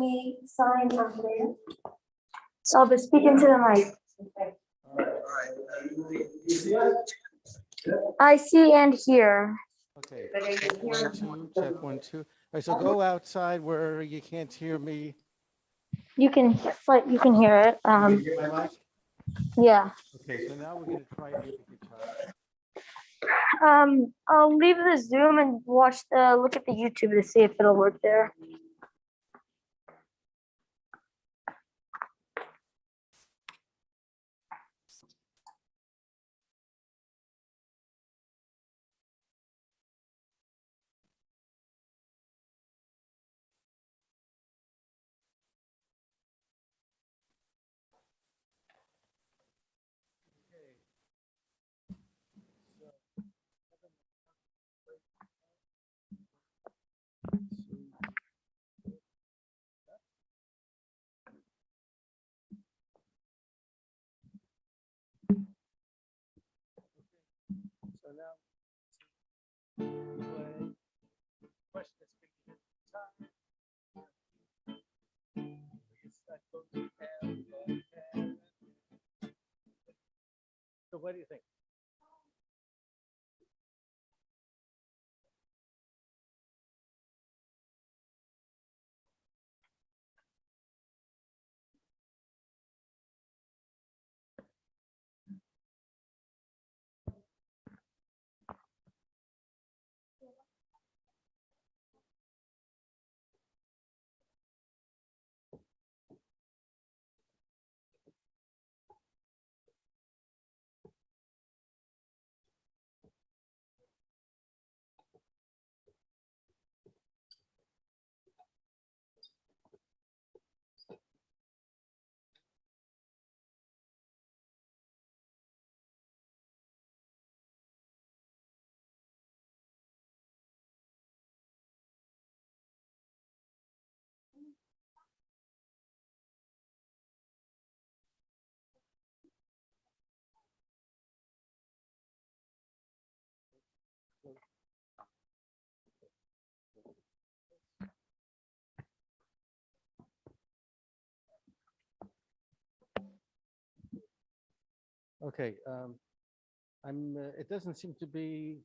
we sign up there? So I'll be speaking to the mic. I see and hear. Okay, check 1, 2, check 1, 2. All right, so go outside where you can't hear me. You can hear it. My mic? Yeah. Okay, so now we're going to try to hear the guitar. I'll leave the Zoom and look at the YouTube to see if it'll work there. So now, play. Question is, can you hear the guitar? So what do you think? Okay, it doesn't seem to be.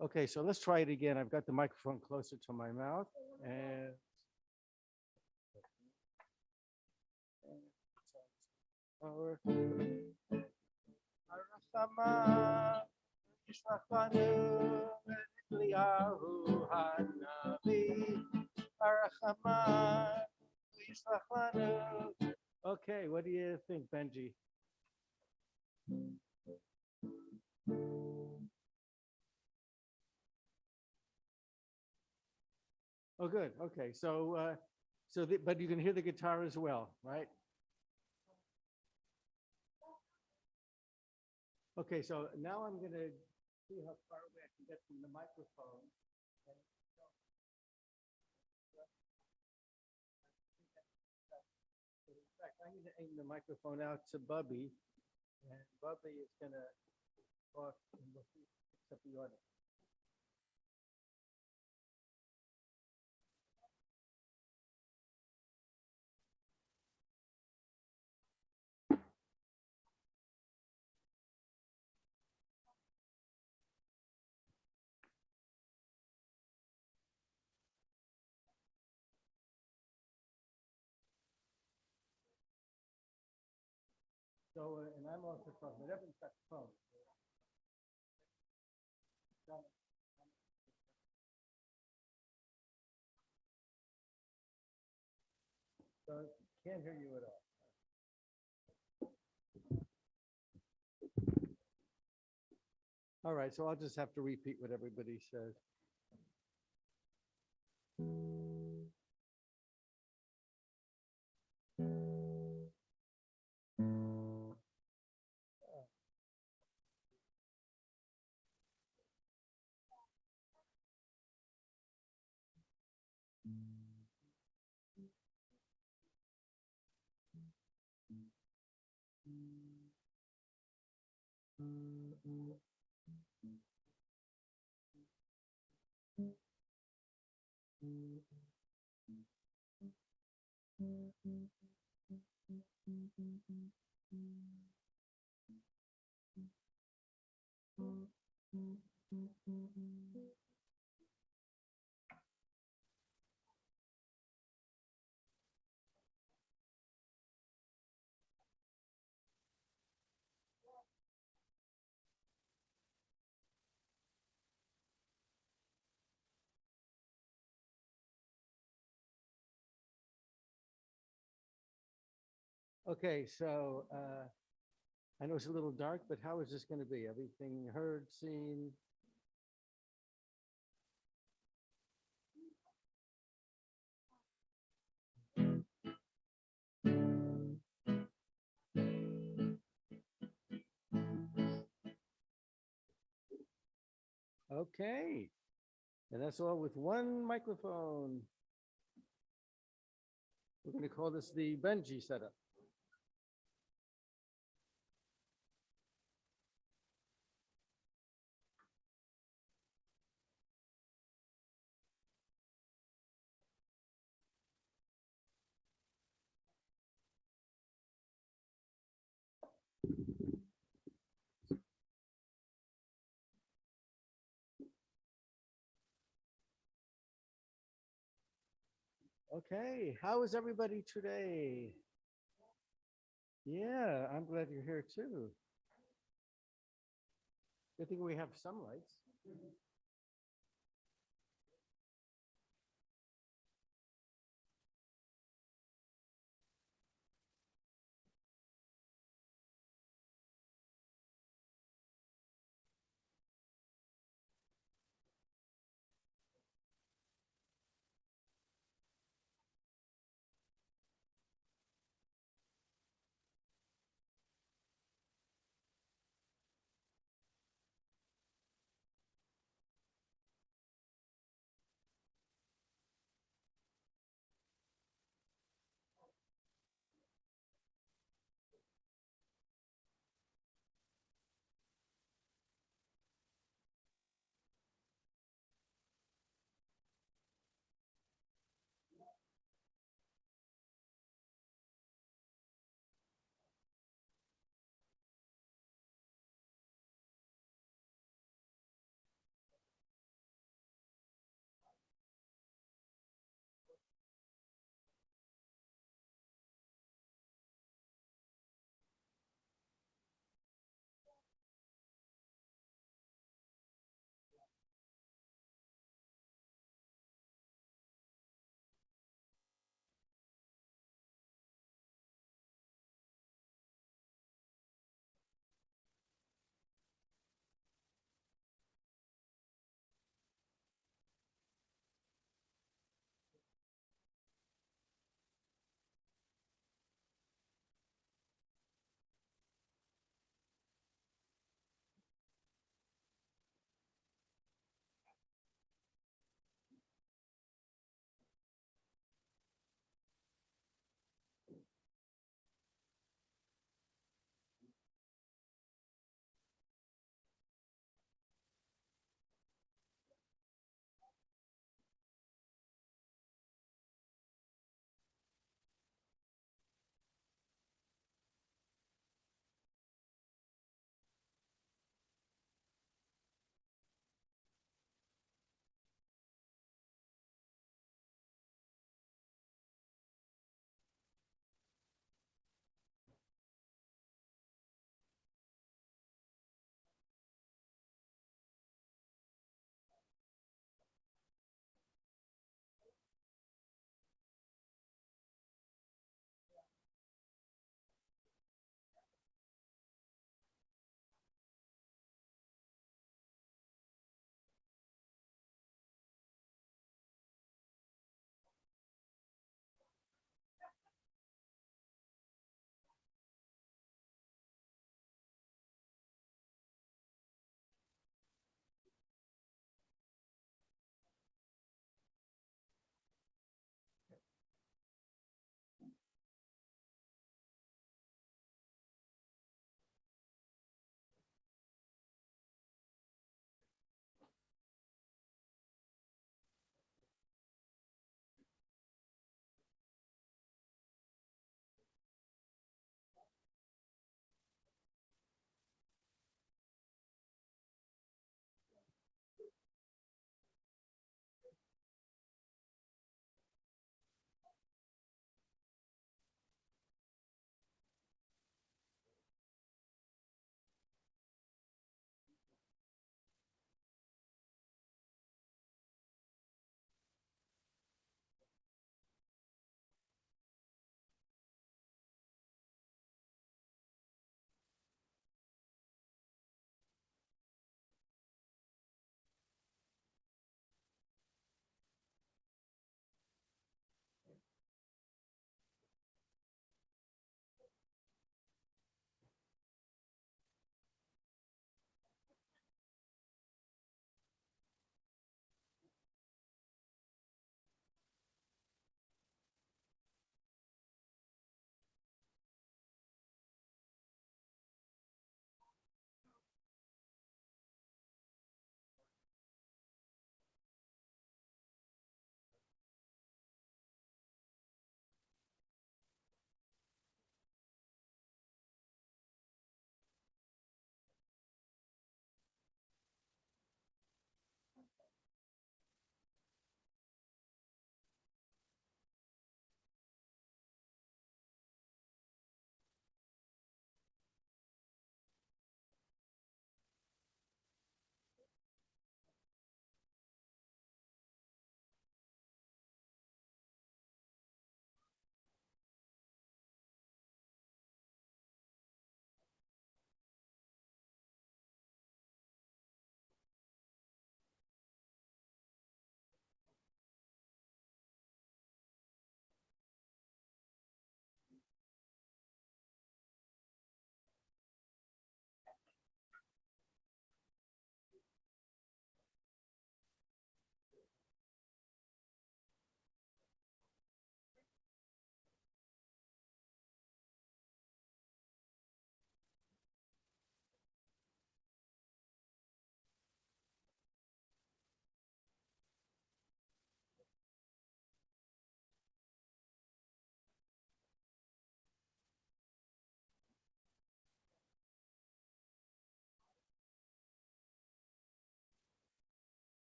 Okay, so let's try it again. I've got the microphone closer to my mouth and okay, what do you think, Benji? Oh, good. Okay, so but you can hear the guitar as well, right? Okay, so now I'm going to see how far away I can get from the microphone. In fact, I'm going to aim the microphone out to Bubby, and Bubby is going to talk and we'll see if he picks up the audio. So, and I'm also talking, but everyone's got phones. So can't hear you at all. All right, so I'll just have to repeat what everybody says. Okay, so I know it's a little dark, but how is this going to be? Everything heard, seen? Okay, and that's all with one microphone. We're going to call this the Benji setup. Okay, how is everybody today? Yeah, I'm glad you're here too. Good thing we have some lights.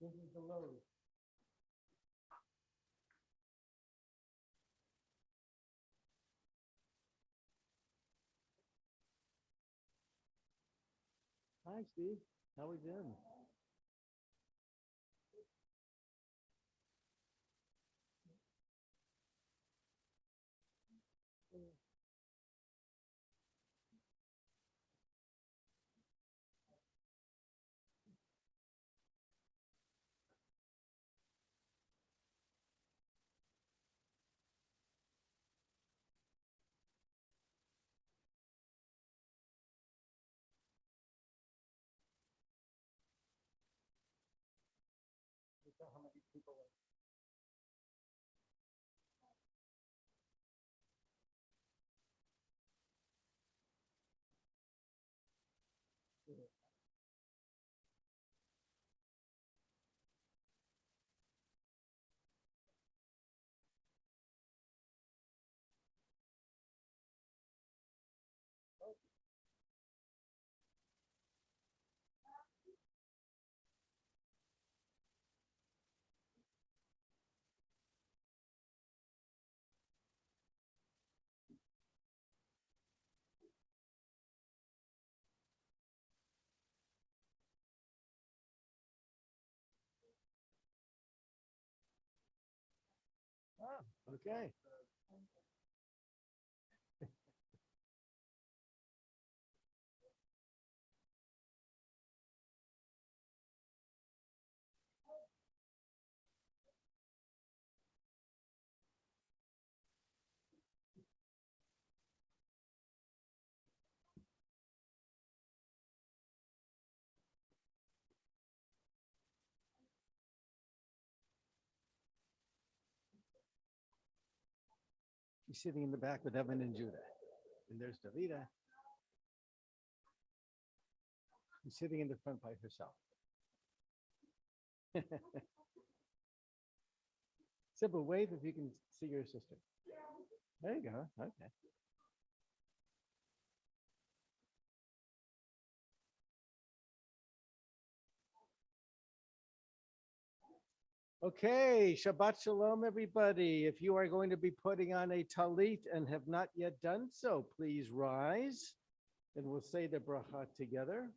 This is the load. Hi, Steve. How we doing? Look at how many people are. Ah, okay. She's sitting in the back with Evan and Judah. And there's Davida. She's sitting in the front by herself. Sybil, wave if you can see your sister. There you go. Okay. Okay, Shabbat Shalom, everybody. If you are going to be putting on a talit and have not yet done so, please rise and we'll say the bracha together.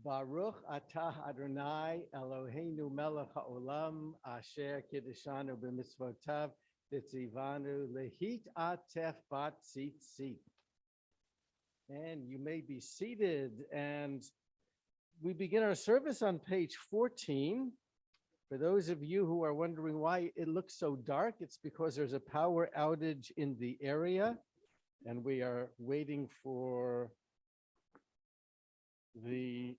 Baruch atah Adonai Eloheinu melech haolam asher kiddushanu b'mitzvotav v'tzivanu lehit atef bat tzitzit. And you may be seated, and we begin our service on page 14. For those of you who are wondering why it looks so dark, it's because there's a power outage in the area, and we are waiting for the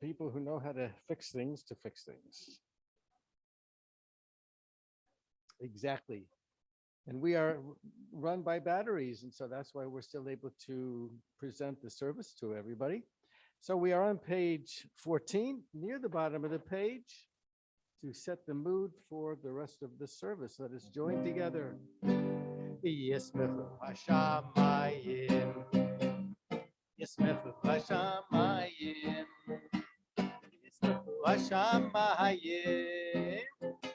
people who know how to fix things to fix things. Exactly. And we are run by batteries, and so that's why we're still able to present the service to everybody. So we are on page 14, near the bottom of the page, to set the mood for the rest of the service. Let us join together. Yismechu hashamayim, Yismechu hashamayim, Yismechu hashamayim,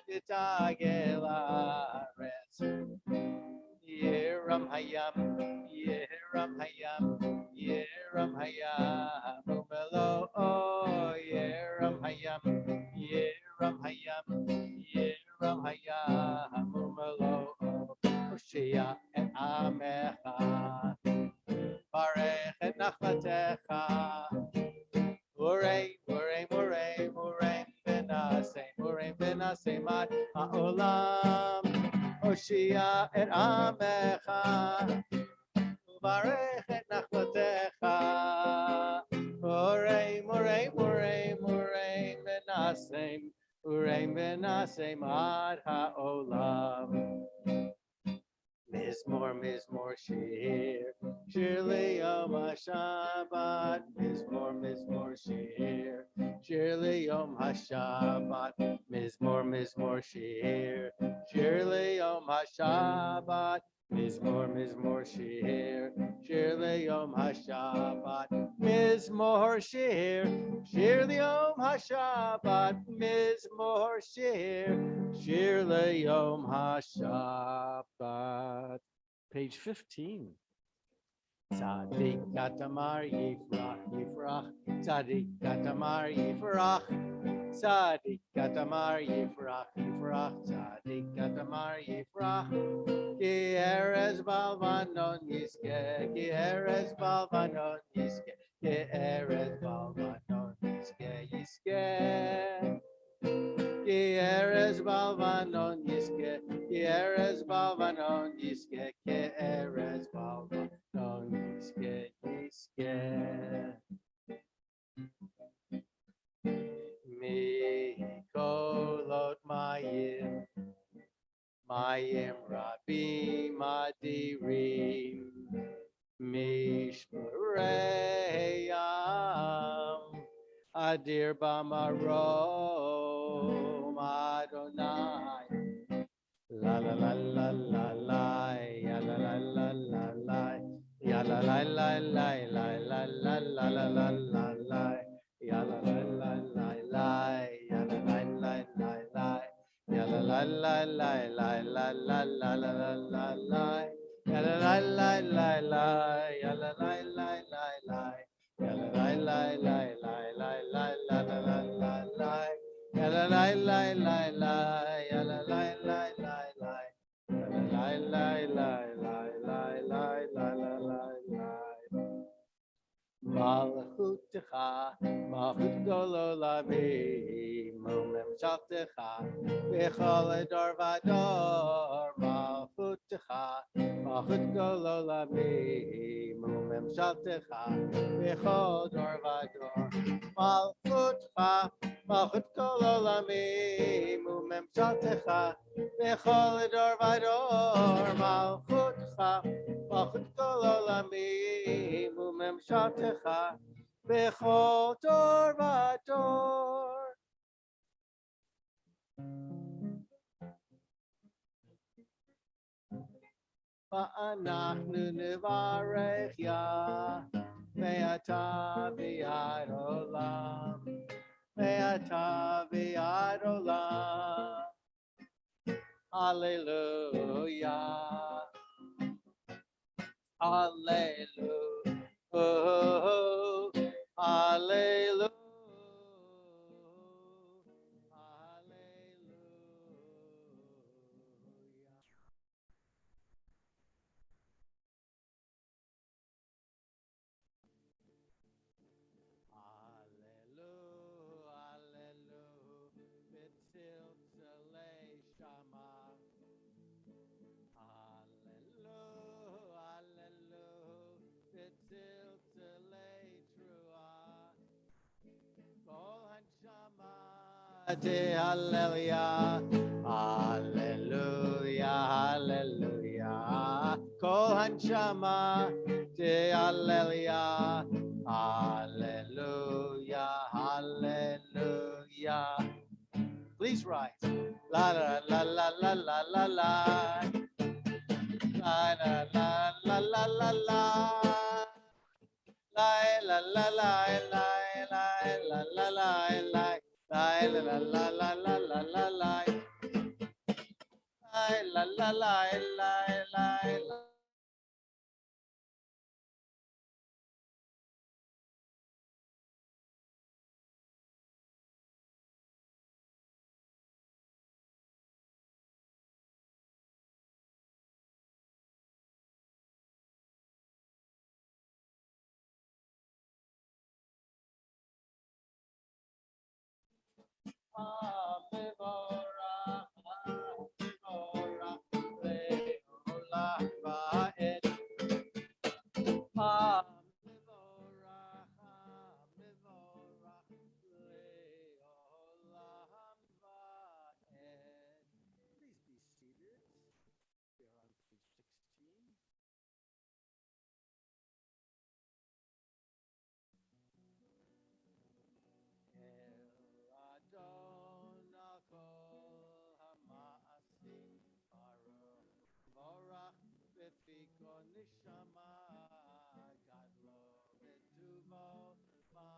Yitagel haaretz. Yeram hayam, Yeram hayam, Yeram hayam, Umelo, Yeram hayam, Yeram hayam, Yeram hayam, Umelo, Hoshea et Amecha, Barech et Nachlatecha, Urei, Urei, Urei, Urei, Benasem ad ha'olam. Hoshea et Amecha, Uvarech et Nachlatecha, Urei, Urei, Urei, Urei, Benasem ad ha'olam. Mizmor, Mizmor, Shir, Shir Yom HaShabbat, Mizmor, Mizmor, Shir, Shir Yom HaShabbat, Mizmor, Mizmor, Shir, Shir Yom HaShabbat, Mizmor Shir, Shir Le'yom HaShabbat. Mizmor Shir, Shir Le'yom HaShabbat. Mizmor Shir, Shir Le'yom HaShabbat. Page 15. Tzadik Katamar Yifrach, Yifrach. Tzadik Katamar Yifrach. Tzadik Katamar Yifrach, Yifrach. Tzadik Katamar Yifrach. Ki eres balvanon yiske, ki eres balvanon yiske, ki eres balvanon yiske, yiske. Ki eres balvanon yiske, ki eres balvanon yiske, ki eres balvanon yiske, yiske. Mi kolot mayim. Mayim Rabim Adirim Mishpareyam Adir Bamarom Adonai La la la la la la ya la la la la la ya la la la la la la la la la la la la ya la la la la la ya la la la la la ya la la la la la la la la la la la la ya la la la la la ya la la la la la ya la la la la la la la la la la la ya la la la la la ya la la la la la ya la la la la la la la la la la Malchutecha, Malchut Kol Olamim, Umemshaltecha, B'chol Dor Vador. Malchutecha, Malchut Kol Olamim, Umemshaltecha, B'chol Dor Vador. Malchutecha, Malchut Kol Olamim, Umemshaltecha, B'chol Dor Vador. Malchutecha, Malchut Kol Olamim, Umemshaltecha, B'chol Dor Vador. Va'anachnu nevarech ya, ve'ata v'yad olam, ve'ata v'yad olam. Hallelujah. Hallelujah. Oh, hallelujah. Hallelujah. Hallelujah. B'tzil tzalei shama. Hallelujah, hallelujah, b'tzil tzalei trua. Kol hanshama hallelujah, hallelujah, hallelujah. Kol hanshama hallelujah, hallelujah, hallelujah. Please rise. La la la la la la la la. La la la la la la la. La la la la la la la la la la. La la la la la la la la la. La la la la la la.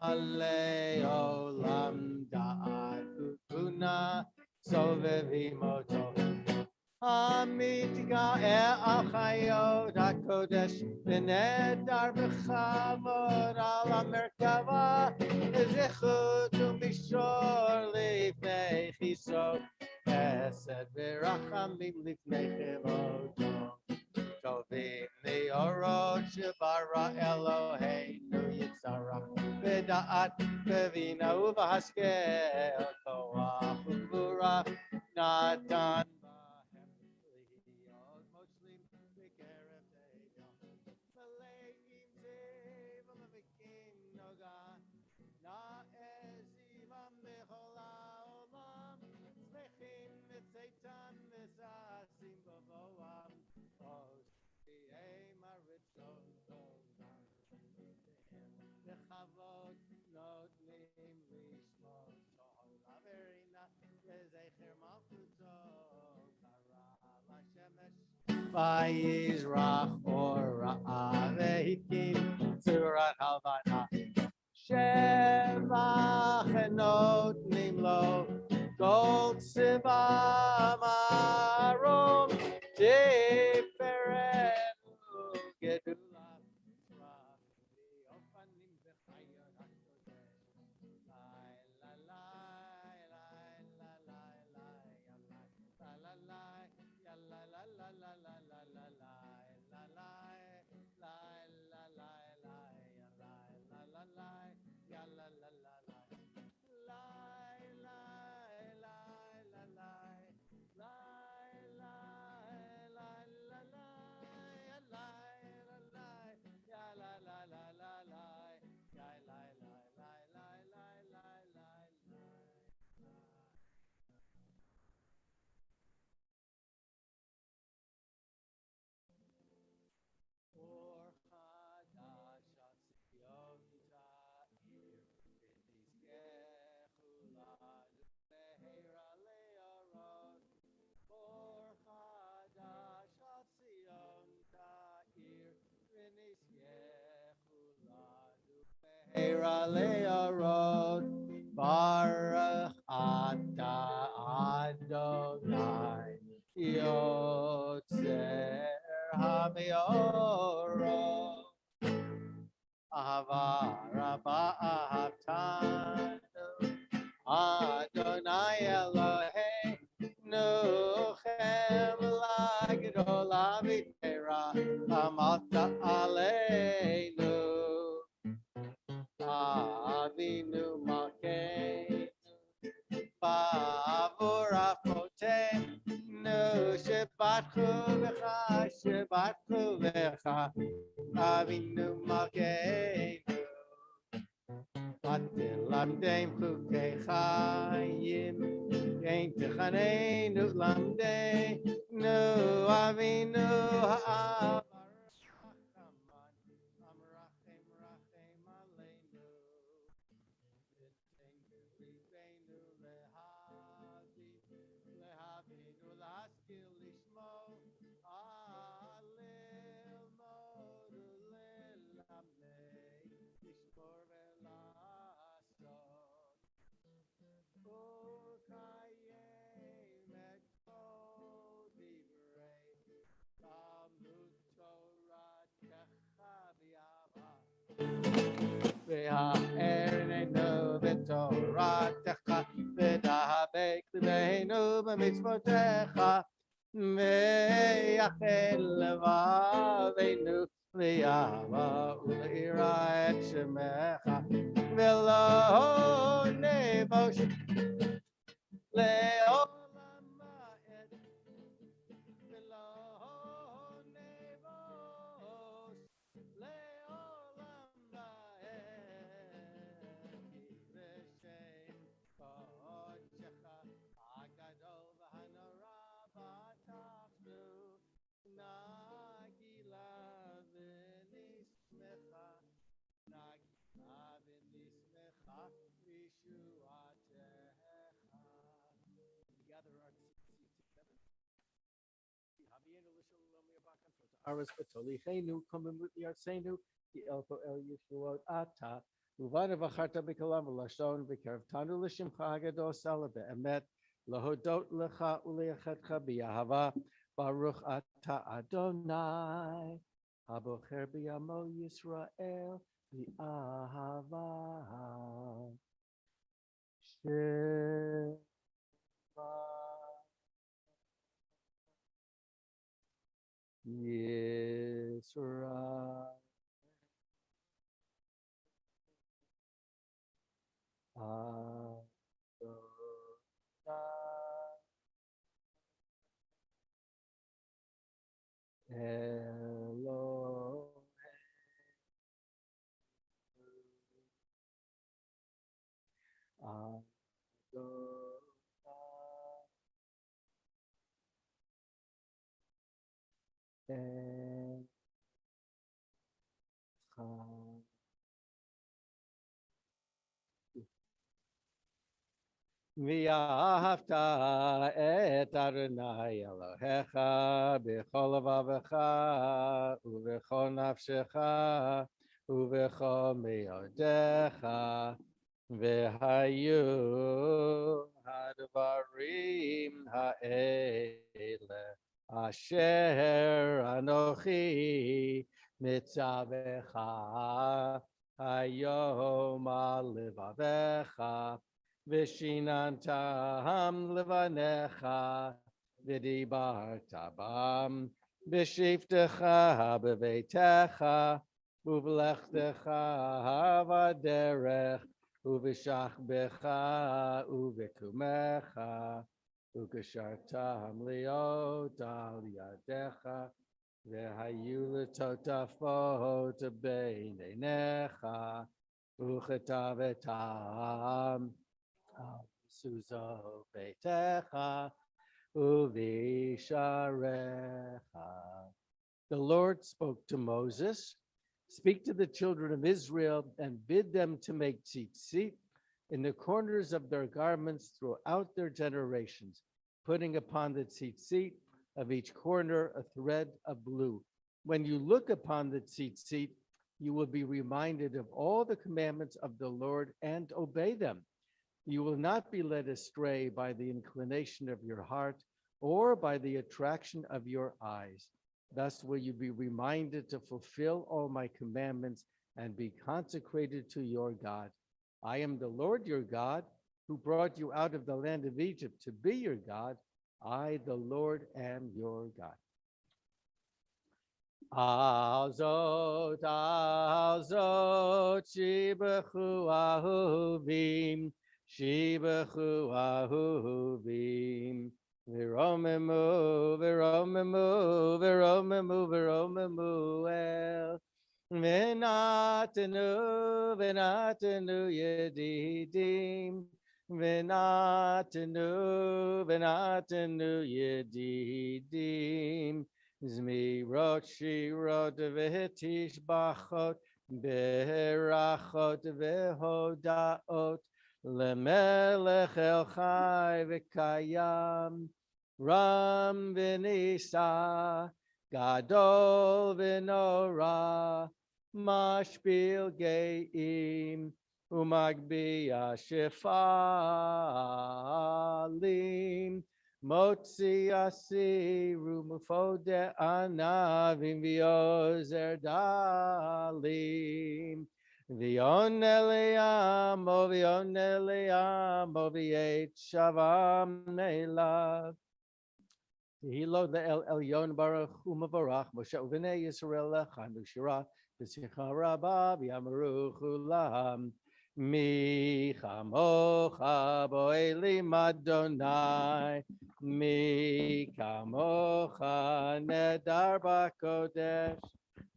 Ale olam da'at utuna sovevi moto. המתגאה על חיות הקודש ונהדר בכבוד על המרכבה בזכות ומישור לפני חיסון חסד ורחמים לפני כבודו טובים מאורות שברא אלוהינו יצרח בדעת בבינה ובהשכל כוח וגבורה נתן ויזרח אור רעה והקים צורת הלבנה שבע נותנים לו כל צבא מרום תפארת וגדולה אופנים וחיות הקודש Leorod Baruch Ata Adonai Yotzer HaMeorot Ahava Rabba Ahatanu Adonai Eloheinu Chemla Gedola V'Tera Amalta Aleinu Avinu Malkeinu Ba'avur Afotenu Shebatchu V'cha Avinu Malkeinu Atilamdem Chukei Chayim Ein Techanenu Lamdeinu Avinu Ha'av והארננו בתורתך ודבק ליבנו במצוותיך ויחל לבבינו לאהבה וליראה את שמך ולא נבוש לעולם ועד ולא נבוש לעולם ועד בשם קודשך הגדול והנורא בתחתו נגילה ונשמחה נגילה ונשמחה בישועתך Aras Batolichenu, Komamutli Arsenu, the Elpo El Yeshuot Ata, Uvana Vacharta Bikalam, Lashon, Vikarv Tanu Lishim Chagado Salabe, Emet, Lahodot Lecha Uleachetcha Biahava, Baruch Ata Adonai, Habocher Biamo Yisrael, Biahava. Shema. Yisrael Adonai Elohim Adonai Echad. ואהבת את אדוני אלוהיך בכל לבבך ובכל נפשך ובכל מאודיך, והיו הדברים האלה אשר אנוכי מצווך היום על לבביך, ושיננתם לבניך, ודיברת בם בשבתך בביתך, ובלכתך בדרך, ובשכבך ובקומך, וקשרתם להיות על ידיך, והיו לטוטפות בין עיניך, וכתבתם Suzo Betecha Uvisharecha. The Lord spoke to Moses, speak to the children of Israel and bid them to make tzitzit in the corners of their garments throughout their generations, putting upon the tzitzit of each corner a thread of blue. When you look upon the tzitzit, you will be reminded of all the commandments of the Lord and obey them. You will not be led astray by the inclination of your heart or by the attraction of your eyes. Thus will you be reminded to fulfill all my commandments and be consecrated to your God. I am the Lord your God, who brought you out of the land of Egypt to be your God. I, the Lord, am your God. Alzot, shibachu ahuvim, shibachu ahuvim, v'romemu, v'romemu, v'romemu, v'romemu el, v'natenu, v'natenu yedidim, v'natenu, v'natenu yedidim, Zmirot shirot v'hetish bachot berachot v'hodaot lemelech el chai v'kayam ram v'nisa gadol v'nora mashpil geim umagbiya shefalim Motzi asiru mufode anavim v'ozer dalim v'on eliamo v'yet shavam nelav Tehilo le'el elyon baruch u'mavarach Moshe u'vnei Yisrael lechanu shira v'sicha rabba v'yamaru chulam Mi chamocha bo'elim Adonai Mi kamocha nedar b'kodesh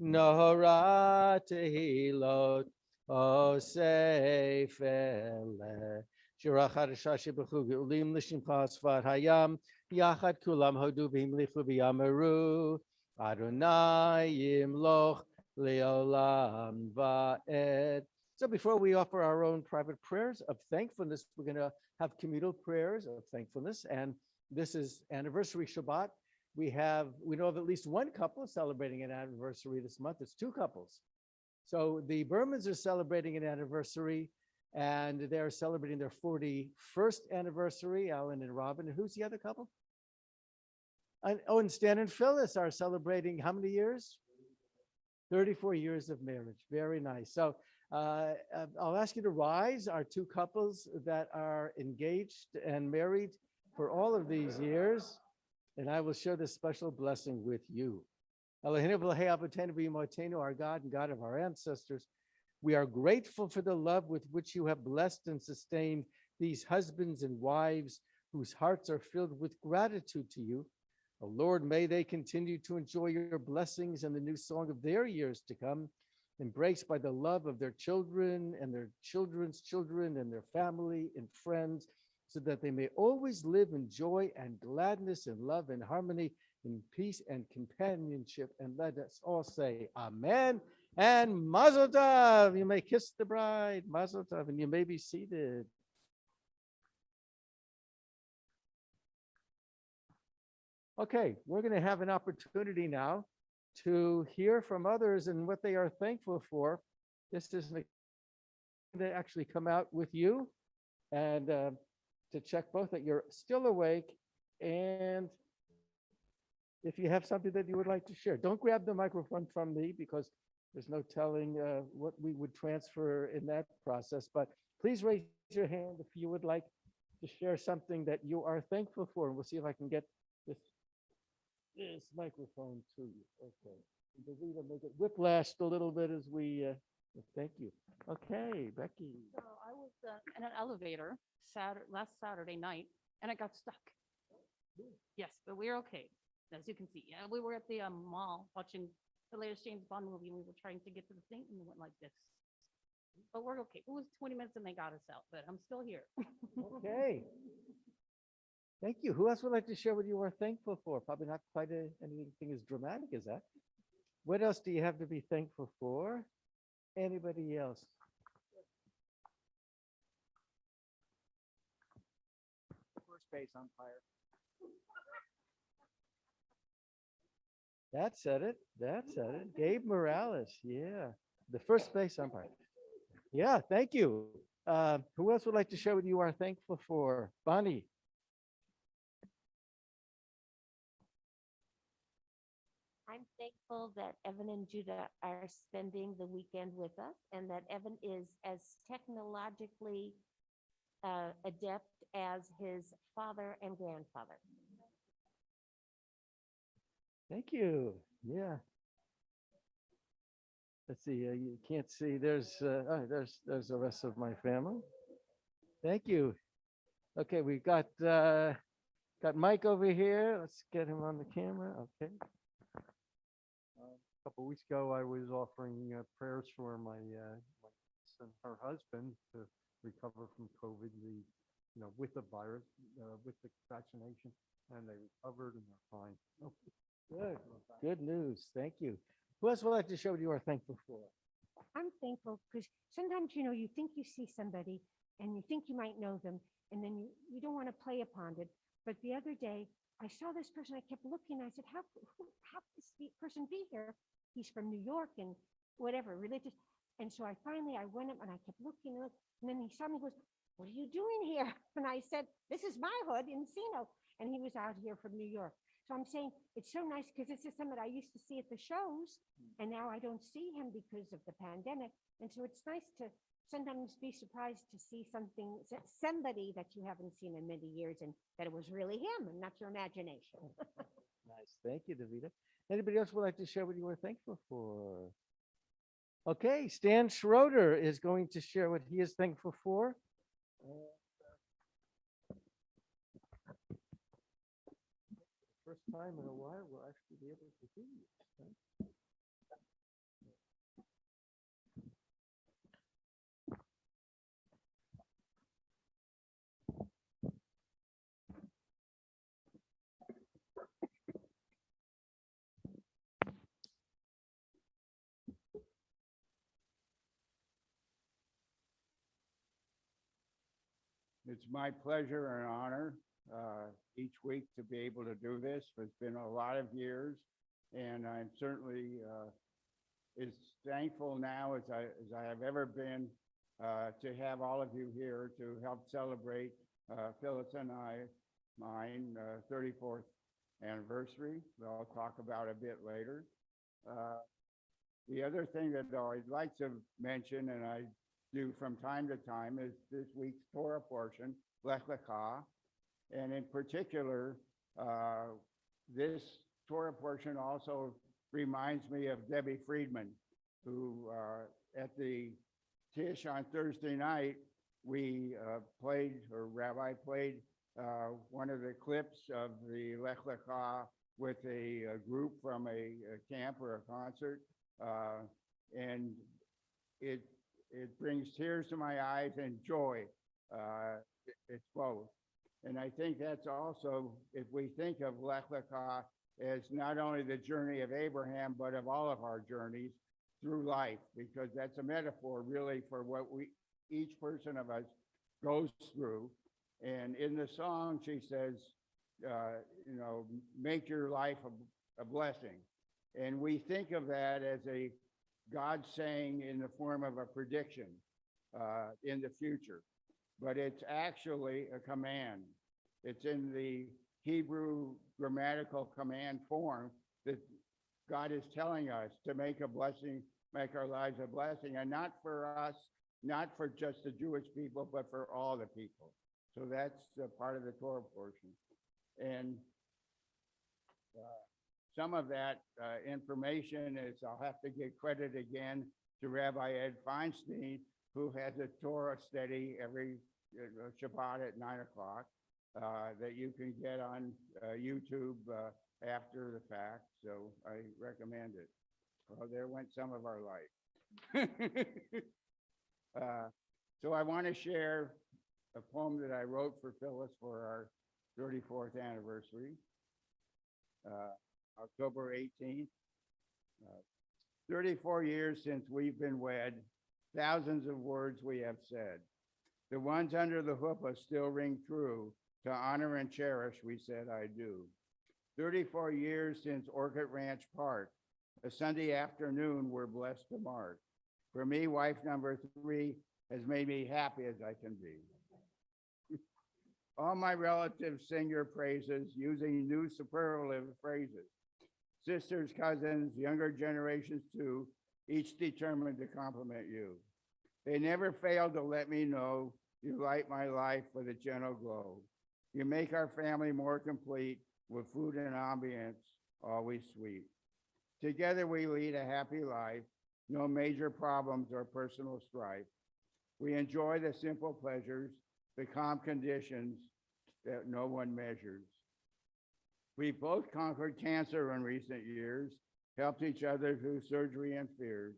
Nohora tehilot osef ele Shira chadasha shebechu ge'ulim l'shimcha sfat hayam Yachad kulam hodu v'himlichu v'yamaru Adonai yimloch le'olam va'ed. So before we offer our own private prayers of thankfulness, we're going to have communal prayers of thankfulness. And this is anniversary Shabbat. we know of at least one couple celebrating an anniversary this month. It's two couples. So the Bermans are celebrating an anniversary, and they're celebrating their 41st anniversary, Alan and Robin. And who's the other couple? And Stan and Phyllis are celebrating how many years? 34 years of marriage. Very nice. So I'll ask you to rise, our two couples that are engaged and married for all of these years, and I will share this special blessing with you. Eloheinu v'lohei avotenu v'imotenu, our God and God of our ancestors, we are grateful for the love with which you have blessed and sustained these husbands and wives whose hearts are filled with gratitude to you. Oh Lord, may they continue to enjoy your blessings and the new song of their years to come, embraced by the love of their children and their children's children and their family and friends, so that they may always live in joy and gladness and love and harmony, in peace and companionship. And let us all say amen and mazel tov. You may kiss the bride, mazel tov, and you may be seated. Okay, we're going to have an opportunity now to hear from others and what they are thankful for. This is to actually come out with you and to check both that you're still awake, and if you have something that you would like to share. Don't grab the microphone from me, because there's no telling what we would transfer in that process, but please raise your hand if you would like to share something that you are thankful for, and we'll see if I can get this microphone to you. Okay. Davida, make it whiplashed a little bit as we, thank you. Okay, Becky. So I was in an elevator last Saturday night, and I got stuck. Yes, but we're okay, as you can see. Yeah, we were at the mall watching the latest James Bond movie, and we were trying to get to the thing, and we went like this. But we're okay. It was 20 minutes, and they got us out, but I'm still here. Okay. Thank you. Who else would like to share what you are thankful for? Probably not quite anything as dramatic as that. What else do you have to be thankful for? Anybody else? First base umpire. That said it. That said it. Gabe Morales. Yeah. The first base umpire. Yeah, thank you. Who else would like to share what you are thankful for? Bonnie. I'm thankful that Evan and Judah are spending the weekend with us, and that Evan is as technologically adept as his father and grandfather. Thank you. Yeah. Let's see. You can't see. There's the rest of my family. Thank you. Okay, we got Mike over here. Let's get him on the camera. Okay. A couple of weeks ago, I was offering prayers for my niece and her husband to recover from COVID, with the virus, with the vaccination, and they recovered and they're fine. Good. Good news. Thank you. Who else would like to share what you are thankful for? I'm thankful because sometimes, you think you see somebody and you think you might know them, and then you don't want to play upon it. But the other day, I saw this person, I kept looking, I said, how could this person be here? He's from New York and whatever, religious. And so I went up and I kept looking, and then he saw me, goes, what are you doing here? And I said, this is my hood in Encino. And he was out here from New York. So I'm saying it's so nice because this is somebody I used to see at the shows, and now I don't see him because of the pandemic. And so it's nice to sometimes be surprised to see somebody that you haven't seen in many years, and that it was really him and not your imagination. Nice. Thank you, Davida. Anybody else would like to share what you are thankful for? Okay, Stan Schroeder is going to share what he is thankful for. First time in a while, we'll actually be able to hear you. It's my pleasure and honor each week to be able to do this. It's been a lot of years, and I'm certainly as thankful now as I have ever been to have all of you here to help celebrate Phyllis and mine 34th anniversary. That I'll talk about a bit later. The other thing that I'd like to mention, and I do from time to time, is this week's Torah portion, Lech Lecha. And in particular, this Torah portion also reminds me of Debbie Friedman, who at the Tish on Thursday night, we played, or Rabbi played, one of the clips of the Lech Lecha with a group from a camp or a concert. And it brings tears to my eyes and joy. It's both. And I think that's also, if we think of Lech Lecha as not only the journey of Abraham, but of all of our journeys through life, because that's a metaphor really for what each person of us goes through. And in the song, she says, make your life a blessing. And we think of that as a God saying in the form of a prediction in the future, but it's actually a command. It's in the Hebrew grammatical command form that God is telling us to make a blessing, make our lives a blessing, and not for us, not for just the Jewish people, but for all the people. So that's part of the Torah portion. And some of that information is, I'll have to give credit again to Rabbi Ed Feinstein, who has a Torah study every Shabbat at 9 o'clock that you can get on YouTube after the fact. So I recommend it. Well, there went some of our life. So I want to share a poem that I wrote for Phyllis for our 34th anniversary, October 18th. 34 years since we've been wed, thousands of words we have said. The ones under the chuppah still ring true. To honor and cherish, we said, I do. 34 years since Orchid Ranch Park, a Sunday afternoon we're blessed to mark. For me, wife number 3 has made me happy as I can be. All my relatives sing your praises using new superlative phrases. Sisters, cousins, younger generations too, each determined to compliment you. They never fail to let me know you light my life with a gentle glow. You make our family more complete with food and ambience, always sweet. Together we lead a happy life, no major problems or personal strife. We enjoy the simple pleasures, the calm conditions that no one measures. We both conquered cancer in recent years, helped each other through surgery and fears.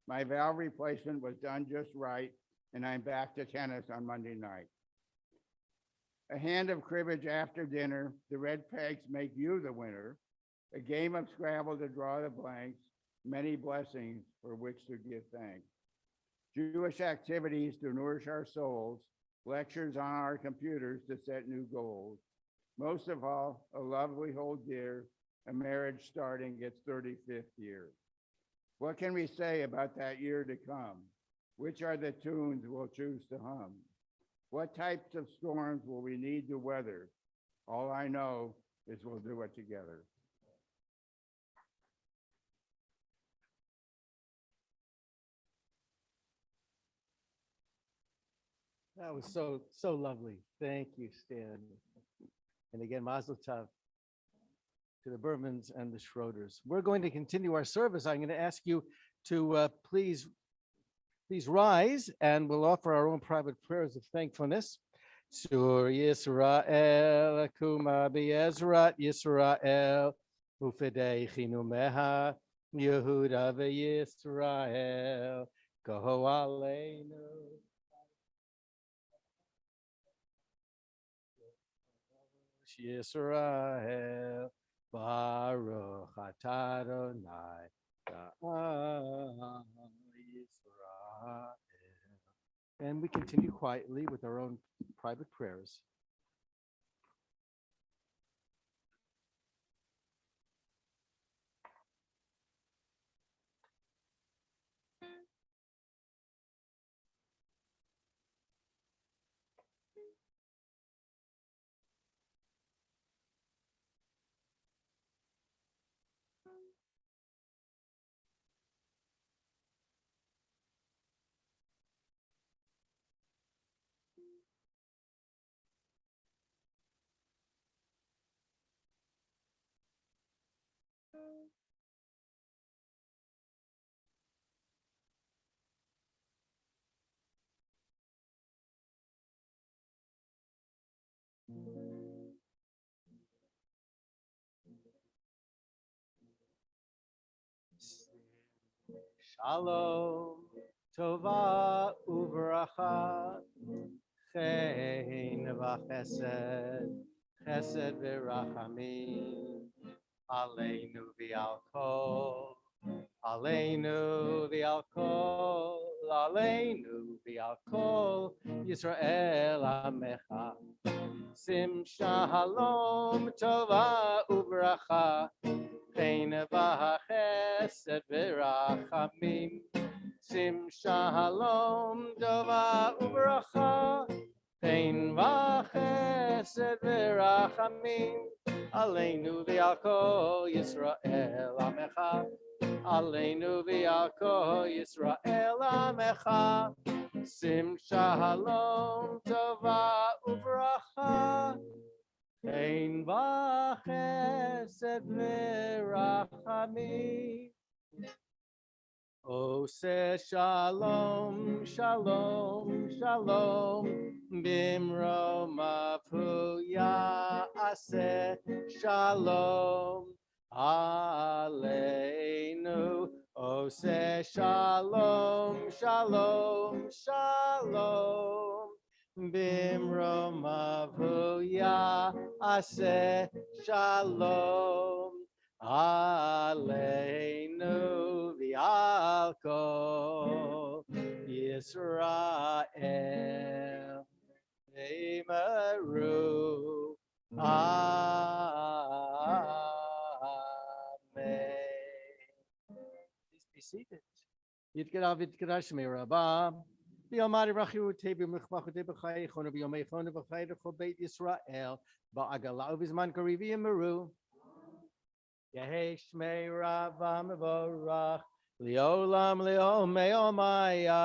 My valve replacement was done just right, and I'm back to tennis on Monday night. A hand of cribbage after dinner, the red pegs make you the winner. A game of Scrabble to draw the blanks, many blessings for which to give thanks. Jewish activities to nourish our souls, lectures on our computers to set new goals. Most of all, a love we hold dear, a marriage starting its 35th year. What can we say about that year to come? Which are the tunes we'll choose to hum? What types of storms will we need to weather? All I know is we'll do it together. That was so lovely. Thank you, Stan. And again, Mazel Tov to the Bermans and the Schroeders. We're going to continue our service. I'm going to ask you to please rise, and we'll offer our own private prayers of thankfulness. Sur Yisrael, Kuma Be'ezrat Yisrael, Ufidei Chinumeha, Yehuda ve'Yisrael, Koho Aleinu. Yisrael, Baruch atah Adonai, Yisrael. And we continue quietly with our own private prayers. Shalom, Tova Uvracha, Chen v'Chesed, Chesed v'Rachamim, Aleinu v'Al Kol, Aleinu v'Al Kol, Aleinu v'Al Kol, Yisrael Amecha. Sim Shalom, Tova Uvracha, Chen v'Chesed v'Rachamim, Sim Shalom, Tova Uvracha, Chen v'Chesed v'Rachamim, Aleinu v'Al Kol Yisrael Amecha, Aleinu v'Al Kol Yisrael Amecha, Sim Shalom, Tova Uvracha, Chen v'Chesed v'Rachamim. Ose shalom, shalom, shalom, bimromav hu ya'aseh shalom aleinu. Ose shalom, shalom, shalom, bimromav hu ya'aseh shalom aleinu v'al kol Yisrael emeru amen. Please be seated. Yitgarav yitgarash me'rabah. B'yomari rachiu tebi mechmachu tebechayechonu b'yomeichonu v'chayrecho beit Yisrael ba'agala uvizman karivi emeru. Yehi Shmei Rava Mevorach Leolam Leom Meomaya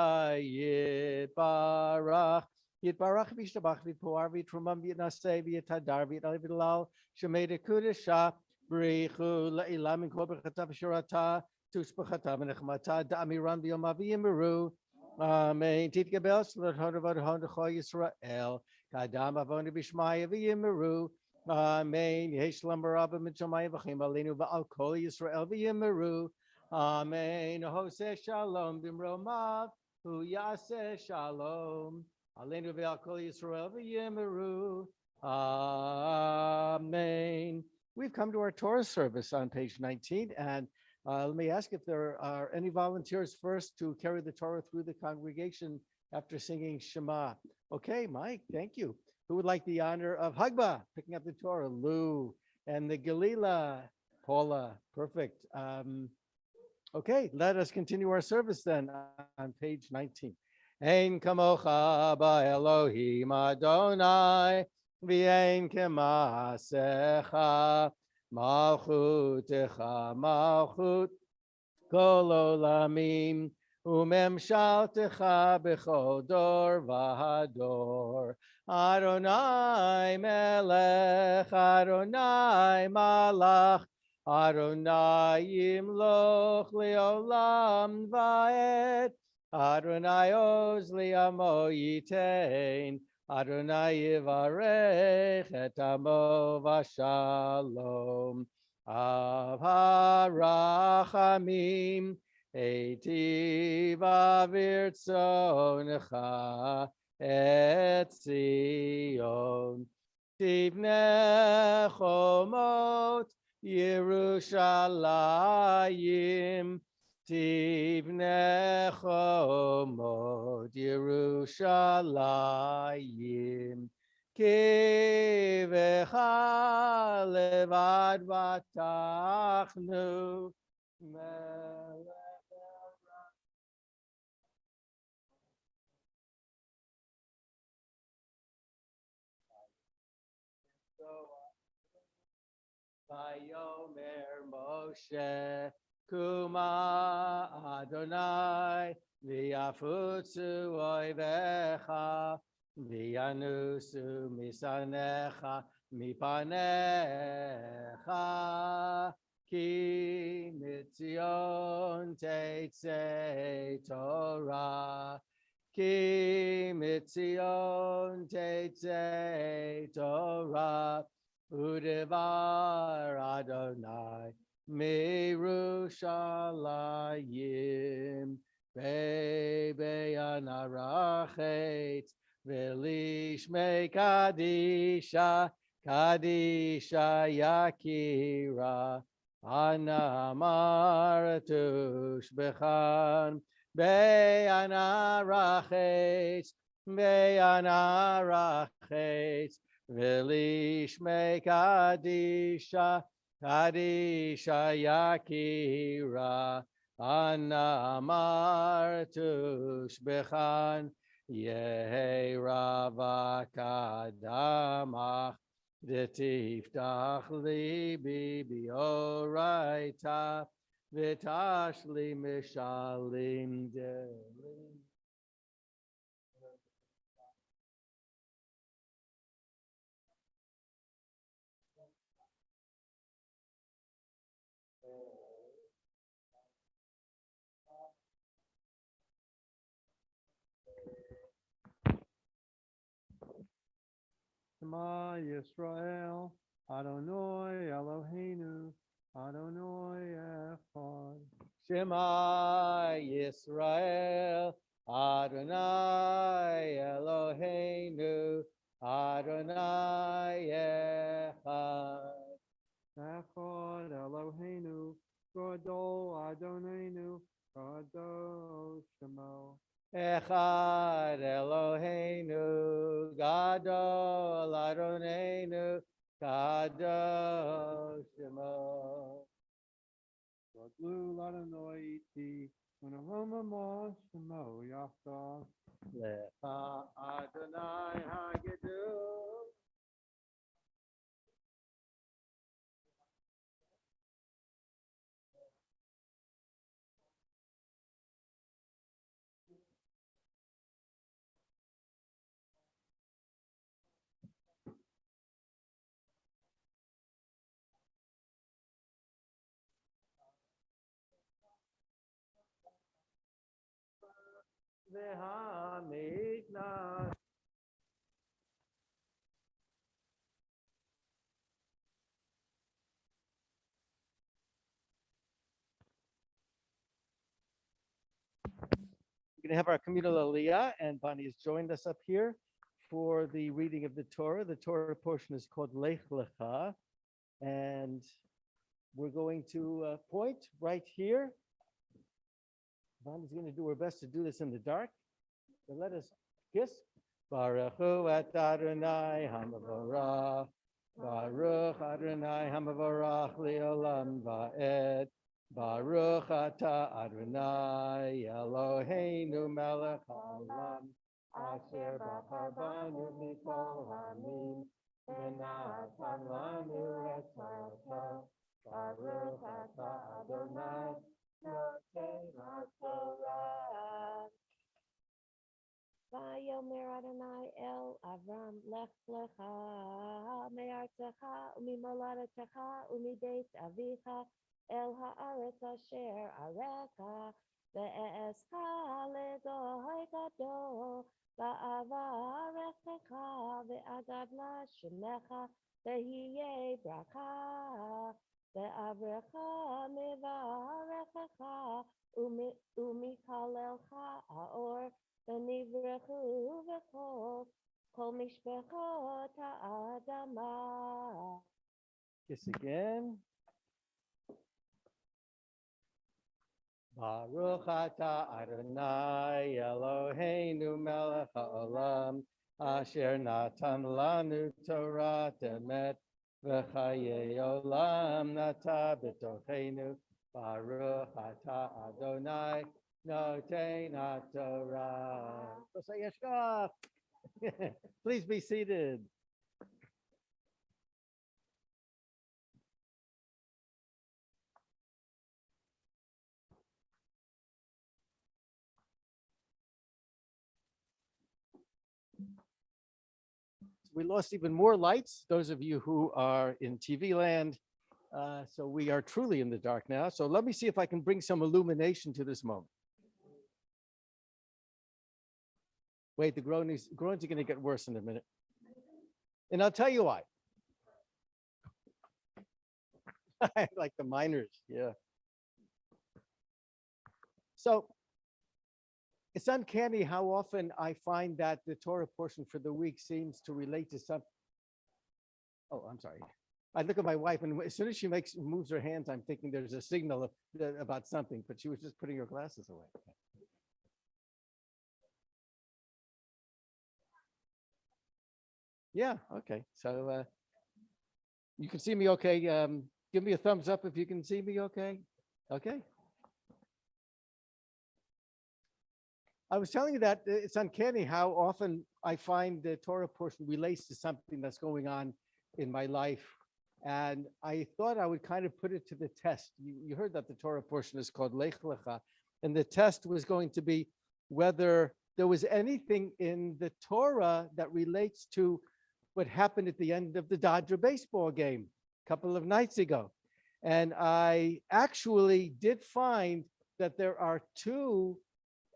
Yitbarach Yitbarach Vishtabach Vitpoar Vitrumam Vitnaseh Vitadar Vitalal Shemei Kudesha Brichu Leilam Kobachata Shurata Tuspachata Menechmata Damiran Biomavi Meru Amen. Titgabel Slothodavad Hondacho Yisrael Kadam Avoni Bishmaya Vimeru Amen. Yeshlam barabba mitzamayim v'chim aleinu v'al kol Yisrael v'yimeru. Amen. Hoseh shalom b'mromav hu yaseh shalom aleinu v'al kol Yisrael v'yimeru. Amen. We've come to our Torah service on page 19, and let me ask if there are any volunteers first to carry the Torah through the congregation after singing Shema. Okay, Mike, thank you. Who would like the honor of Hagba, picking up the Torah? Lou. And the Galila, Paula. Perfect. Okay, let us continue our service then on page 19. Ein kamocha ba Elohim Adonai, v'ein kemasecha, malchutecha malchut kol olamim, umemshaltecha b'chol dor v'hador. Adonai melech, Adonai malach, Adonai yimloch leolam va'ed, Adonai oz li'amo yitein, Adonai yivarech et amo v'shalom. Av harachamim eitiv avir tzonecha et Zion. Tivneh chomot Yerushalayim, Tivneh chomot Yerushalayim. Kivecha levad vatachnu. Vayomer Moshe, Kuma Adonai, V'yafutzu oivecha, V'yanusu misanecha, mipanecha, Ki mitzion tetzei Torah, Ki mitzion tetzei Torah, Udevar Adonai Mirushalayim Bebeyanarachet Velishme Kadisha Kadisha Yakira Anamaratush Bechan Beyanarachet Beyanarachet Velishme Kadisha, Kadisha Yakira, Anna Martush Bechan, Yehi Rava Kadamach, Detiftach Libi Bioraita, Vitashli Mishalim Delim. Shema Yisrael, Adonai Eloheinu, Adonai Echad. Shema Yisrael, Adonai Eloheinu, Adonai Echad. Echad Eloheinu, Gadol Adonai, Kadosh Shemo. Echad Eloheinu, Gadol Adonai, Kadosh Shemo. Gadlu Adonai Iti, Unahoma Ma Shemo Yachda. Lecha Adonai Hagidul. Vehamikna. We're going to have our communal aliyah, and Bonnie has joined us up here for the reading of the Torah. The Torah portion is called Lech Lecha, and we're going to point right here. Bonnie's going to do her best to do this in the dark. So let us kiss. Baruch Hu et Adonai Hamavarach. Baruch Adonai Hamavarach Leolam Va'ed. Baruch Ata Adonai Eloheinu Melech Haolam. Asher Bachar Banu Mikol Hamim. V'natan Lanu et Torah. Baruch Ata Adonai Noten HaTorah. Vayomer Adonai El Avram Lech Lecha Me'artzecha U'mimoladetecha U'mibeit Avicha El Haaretz Asher Areka Ve'escha Legoy Gadol Va'avarechecha Ve'agadla Shemecha Ve'hiye Bracha Ve'avrecha Mevarechecha U'mikalelcha Aor ונברכו כל משפחות האדמה. Kiss again. Baruch Ata Adonai Eloheinu Melech Haolam Asher Natan Lanu Torah Emet V'chayei Olam Nata B'tochenu Baruch Ata Adonai Noten HaTorah. Please be seated. We lost even more lights, those of you who are in TV land. So we are truly in the dark now. So let me see if I can bring some illumination to this moment. Wait, the groans are going to get worse in a minute. And I'll tell you why. Like the miners, yeah. So it's uncanny how often I find that the Torah portion for the week seems to relate to something. Oh, I'm sorry. I look at my wife, and as soon as she moves her hands, I'm thinking there's a signal about something, but she was just putting her glasses away. Yeah, okay. So you can see me okay. Give me a thumbs up if you can see me okay. Okay. I was telling you that it's uncanny how often I find the Torah portion relates to something that's going on in my life. And I thought I would kind of put it to the test. You heard that the Torah portion is called Lech Lecha. And the test was going to be whether there was anything in the Torah that relates to what happened at the end of the Dodger baseball game a couple of nights ago. And I actually did find that there are two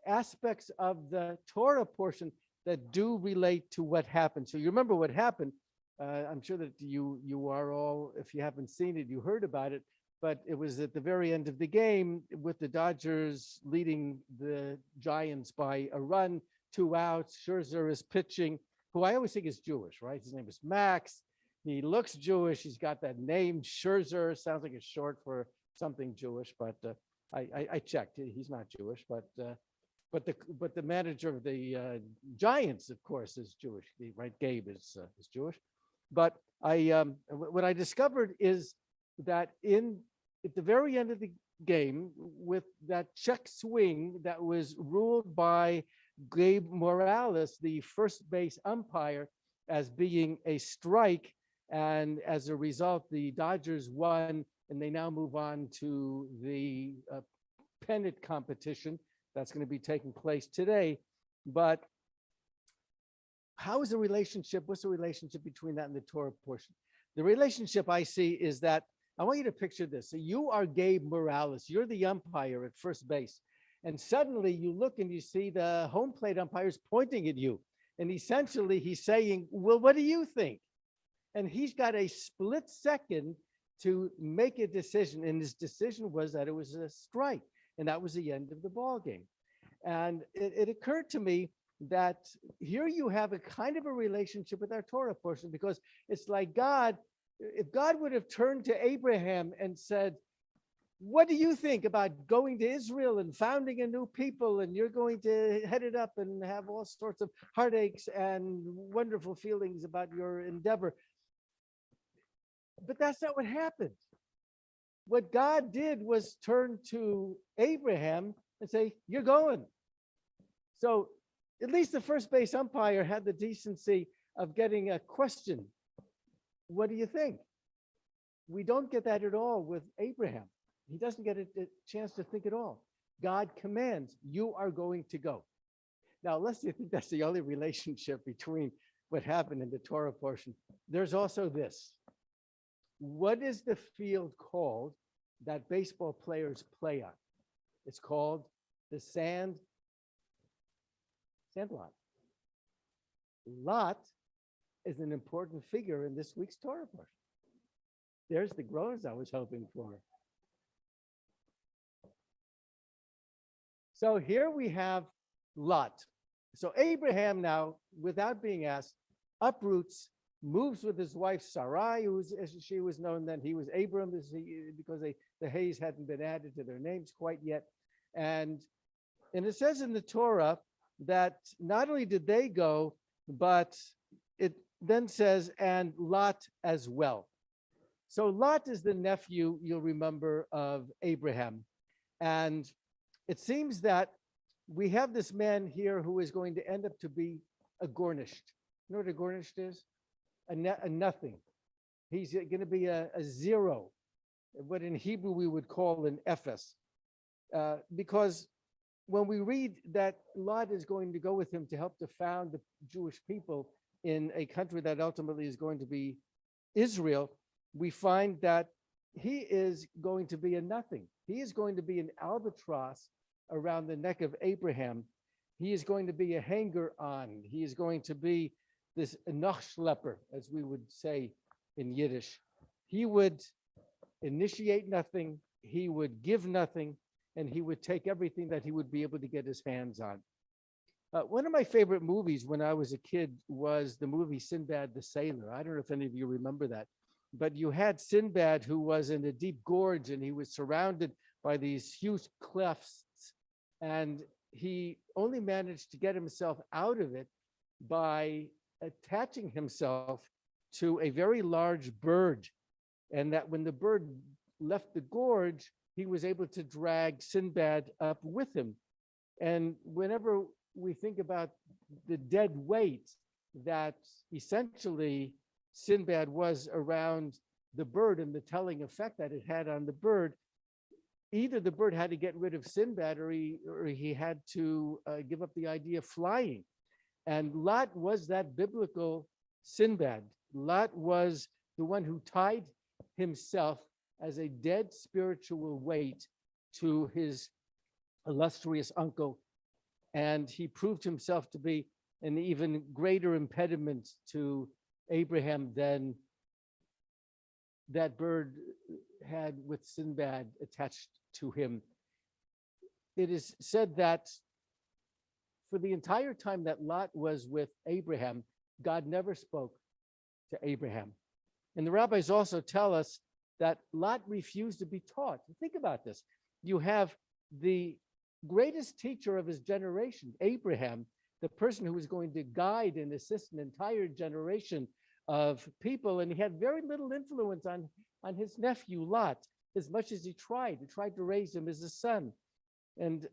aspects of the Torah portion that do relate to what happened. So you remember what happened. I'm sure that you are all, if you haven't seen it, you heard about it, but it was at the very end of the game with the Dodgers leading the Giants by a run, 2 outs. Scherzer is pitching, who I always think is Jewish, right? His name is Max. He looks Jewish. He's got that name Scherzer. Sounds like it's short for something Jewish, but I checked. He's not Jewish, but the manager of the Giants, of course, is Jewish, right? Gabe is Jewish. But what I discovered is that at the very end of the game, with that check swing that was ruled by Gabe Morales, the first base umpire, as being a strike, and as a result, the Dodgers won, and they now move on to the pennant competition that's going to be taking place today. But how is the relationship? What's the relationship between that and the Torah portion? The relationship I see is that, I want you to picture this. So you are Gabe Morales. You're the umpire at first base. And suddenly you look and you see the home plate umpires pointing at you. And essentially he's saying, well, what do you think? And he's got a split second to make a decision. And his decision was that it was a strike. And that was the end of the ball game. And it occurred to me that here you have a kind of a relationship with our Torah portion, because it's like God, if God would have turned to Abraham and said, what do you think about going to Israel and founding a new people, and you're going to head it up and have all sorts of heartaches and wonderful feelings about your endeavor. But that's not what happened. What God did was turn to Abraham and say, you're going. So at least the first base umpire had the decency of getting a question. What do you think? We don't get that at all with Abraham. He doesn't get a chance to think at all. God commands, you are going to go. Now, unless you think that's the only relationship between what happened in the Torah portion, there's also this. What is the field called that baseball players play on? It's called the sandlot. Lot is an important figure in this week's Torah portion. There's the groans I was hoping for. So here we have Lot. So Abraham now, without being asked, uproots, moves with his wife Sarai, as she was known then. He was Abram because the Hayes hadn't been added to their names quite yet. And it says in the Torah that not only did they go, but it then says, and Lot as well. So Lot is the nephew, you'll remember, of Abraham. And it seems that we have this man here who is going to end up to be a gornished. You know what a gornished is? A nothing. He's going to be a zero, what in Hebrew we would call an ephes. Because when we read that Lot is going to go with him to help to found the Jewish people, in a country that ultimately is going to be Israel, we find that he is going to be a nothing. He is going to be an albatross around the neck of Abraham. He is going to be a hanger on. He is going to be this Nachschlepper, as we would say in Yiddish. He would initiate nothing, he would give nothing, and he would take everything that he would be able to get his hands on. One of my favorite movies when I was a kid was the movie Sinbad the Sailor. I don't know if any of you remember that, but you had Sinbad who was in a deep gorge and he was surrounded by these huge clefts, and he only managed to get himself out of it by attaching himself to a very large bird, and that when the bird left the gorge, he was able to drag Sinbad up with him. And whenever we think about the dead weight that essentially Sinbad was around the bird and the telling effect that it had on the bird, either the bird had to get rid of Sinbad or he had to give up the idea of flying. And Lot was that biblical Sinbad. Lot was the one who tied himself as a dead spiritual weight to his illustrious uncle. And he proved himself to be an even greater impediment to Abraham than that bird had with Sinbad attached to him. It is said that for the entire time that Lot was with Abraham, God never spoke to Abraham. And the rabbis also tell us that Lot refused to be taught. Think about this. You have the greatest teacher of his generation, Abraham, the person who was going to guide and assist an entire generation of people, and he had very little influence on his nephew Lot, as much as he tried to raise him as a son. And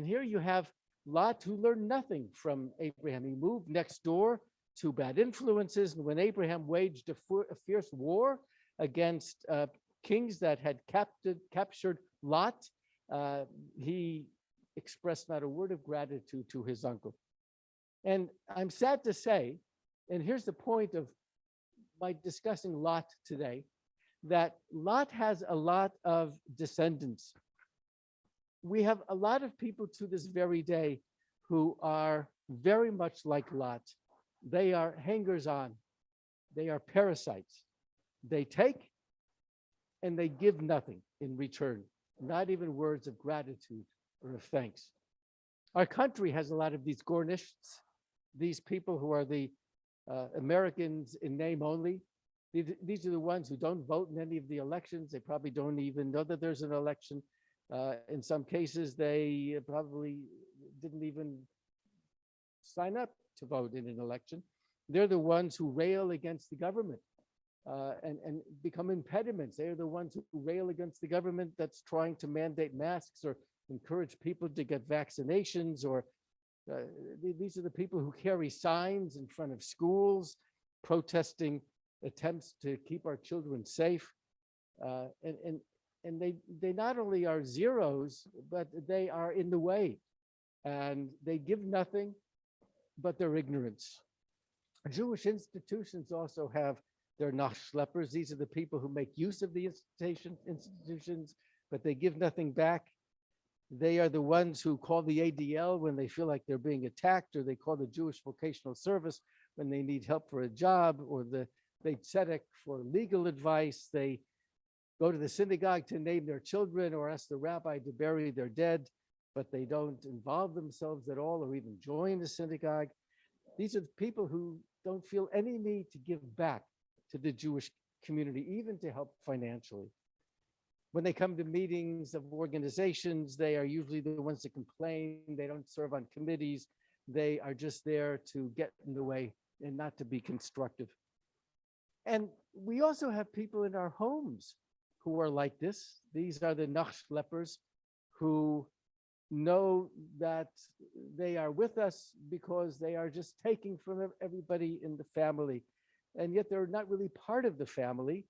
here you have Lot, who learned nothing from Abraham. He moved next door to bad influences, and when Abraham waged a fierce war against kings that had captured Lot, he expressed not a word of gratitude to his uncle. And I'm sad to say, and here's the point of my discussing Lot today, that Lot has a lot of descendants. We have a lot of people to this very day who are very much like Lot. They are hangers-on. They are parasites. They take and they give nothing in return, not even words of gratitude or of thanks. Our country has a lot of these Gornists, these people who are the Americans in name only. These are the ones who don't vote in any of the elections. They probably don't even know that there's an election. In some cases, they probably didn't even sign up to vote in an election. They're the ones who rail against the government and become impediments. They're the ones who rail against the government that's trying to mandate masks or encourage people to get vaccinations, or these are the people who carry signs in front of schools protesting attempts to keep our children safe. And they not only are zeros, but they are in the way, and they give nothing but their ignorance. Jewish institutions also have their nachschleppers. These are the people who make use of the institutions, but they give nothing back. They are the ones who call the ADL when they feel like they're being attacked, or they call the Jewish Vocational Service when they need help for a job, or the Beit Tzedek for legal advice. They go to the synagogue to name their children or ask the rabbi to bury their dead, but they don't involve themselves at all or even join the synagogue. These are the people who don't feel any need to give back to the Jewish community, even to help financially. When they come to meetings of organizations, they are usually the ones that complain. They don't serve on committees. They are just there to get in the way and not to be constructive. And we also have people in our homes who are like this. These are the nachschleppers who know that they are with us because they are just taking from everybody in the family. And yet they're not really part of the family.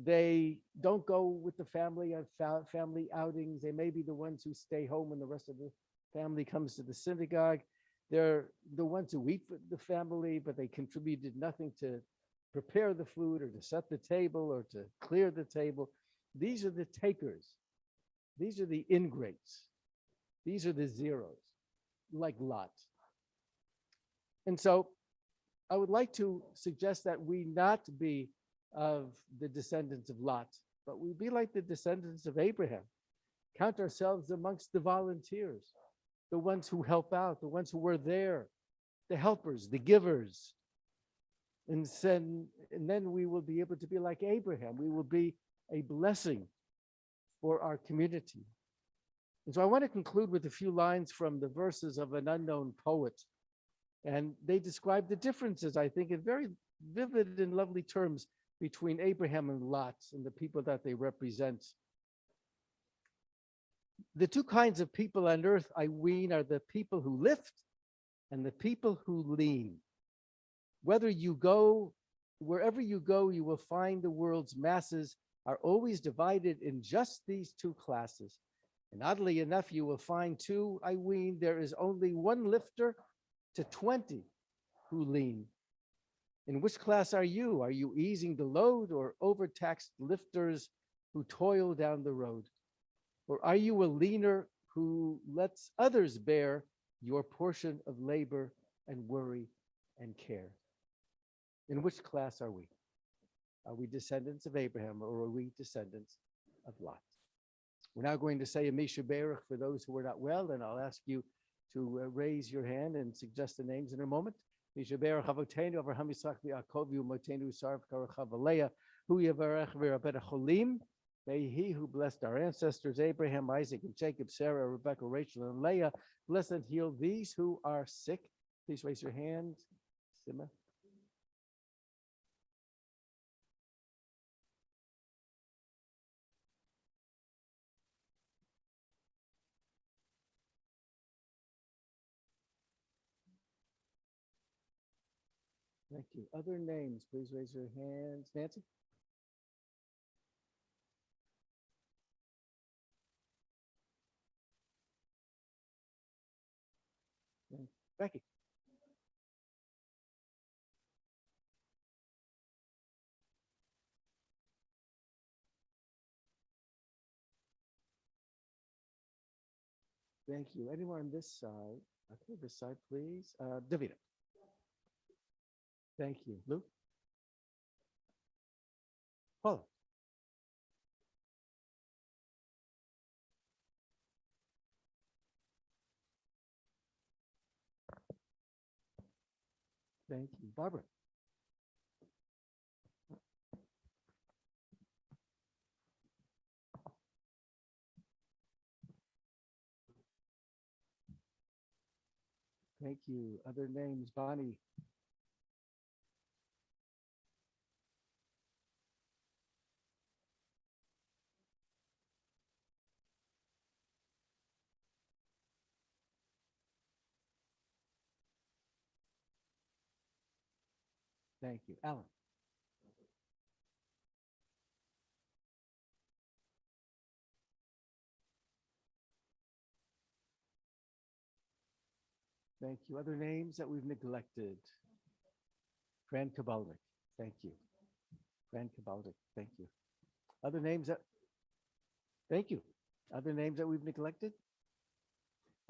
They don't go with the family on family outings. They may be the ones who stay home when the rest of the family comes to the synagogue. They're the ones who eat for the family, but they contributed nothing to prepare the food or to set the table or to clear the table. These are the takers. These are the ingrates. These are the zeros, like Lot. And so I would like to suggest that we not be of the descendants of Lot, but we be like the descendants of Abraham. Count ourselves amongst the volunteers, the ones who help out, the ones who were there, the helpers, the givers. And then we will be able to be like Abraham. We will be a blessing for our community. And so I want to conclude with a few lines from the verses of an unknown poet. And they describe the differences, I think, in very vivid and lovely terms between Abraham and Lot and the people that they represent. The two kinds of people on earth, I ween, are the people who lift and the people who lean. Wherever you go, you will find the world's masses are always divided in just these two classes. And oddly enough, you will find too, I ween, there is only one lifter to 20 who lean. In which class are you? Are you easing the load or overtaxed lifters who toil down the road? Or are you a leaner who lets others bear your portion of labor and worry and care? In which class are we? Are we descendants of Abraham or are we descendants of Lot? We're now going to say a Misha Berach for those who are not well, and I'll ask you to raise your hand and suggest the names in a moment. Misha Berach Avotenu Avraham Yitzchak Yaakov Yomotenu Sarv Karachav Aleah Hu Yavarech V'Rabet Cholim. May he who blessed our ancestors Abraham, Isaac, and Jacob, Sarah, Rebecca, Rachel, and Leah, bless and heal these who are sick. Please raise your hand. Sima. Thank you. Other names, please raise your hands. Nancy? Becky? Thank you. Anyone on this side? Okay, this side, please. Davida. Thank you. Lou? Paula? Thank you. Barbara? Thank you. Other names, Bonnie? Thank you. Alan? Thank you. Other names that we've neglected? Fran Kabaldik. Thank you. Fran Kabaldik. Thank you. Other names that, thank you. Other names that we've neglected?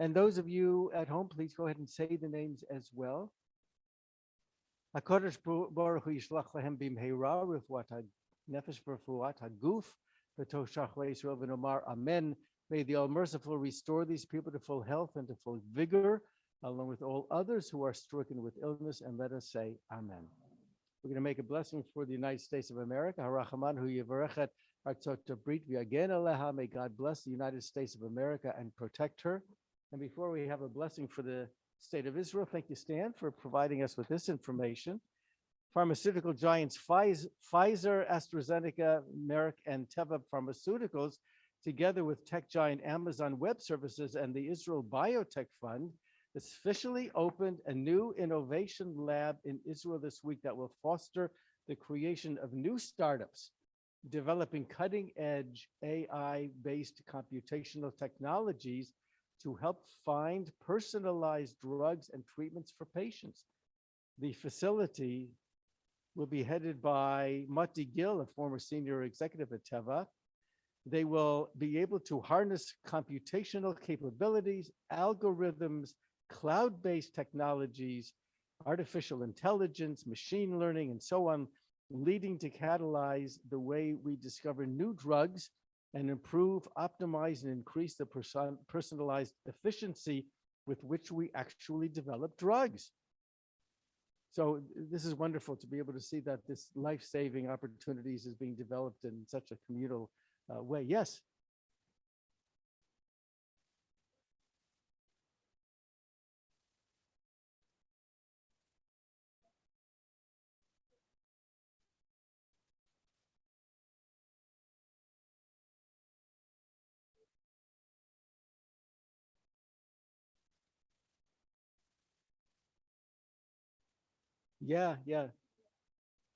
And those of you at home, please go ahead and say the names as well. HaKadosh Baruch Hu yishlach lahem b'mheira refuat ha'nefesh v'refuat ha'guf v'toshach le'Yisrael v'nomar amen. May the All-Merciful restore these people to full health and to full vigor, along with all others who are stricken with illness, and let us say amen. We're going to make a blessing for the United States of America. Harachaman hu yivarechet artzot brit v'yagen aleha. May God bless the United States of America and protect her. And before we have a blessing for the state of Israel, thank you, Stan, for providing us with this information. Pharmaceutical giants Pfizer, AstraZeneca, Merck, and Teva Pharmaceuticals, together with tech giant Amazon Web Services and the Israel Biotech Fund, has officially opened a new innovation lab in Israel this week that will foster the creation of new startups, developing cutting-edge AI-based computational technologies to help find personalized drugs and treatments for patients. The facility will be headed by Matti Gill, a former senior executive at Teva. They will be able to harness computational capabilities, algorithms, cloud-based technologies, artificial intelligence, machine learning, and so on, leading to catalyze the way we discover new drugs and improve, optimize, and increase the personalized efficiency with which we actually develop drugs. So this is wonderful to be able to see that this life-saving opportunities is being developed in such a communal way. Yes. Yeah, yeah.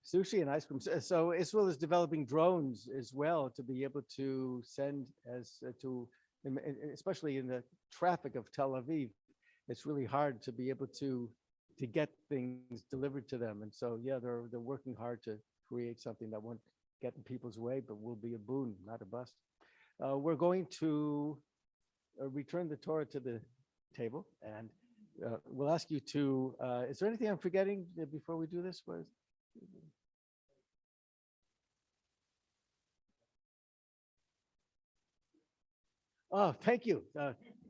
Sushi and ice cream. So Israel is developing drones as well to be able to send especially in the traffic of Tel Aviv. It's really hard to be able to get things delivered to them. And so, yeah, they're working hard to create something that won't get in people's way, but will be a boon, not a bust. We're going to return the Torah to the table, and we'll ask you to, is there anything I'm forgetting before we do this? Oh, thank you.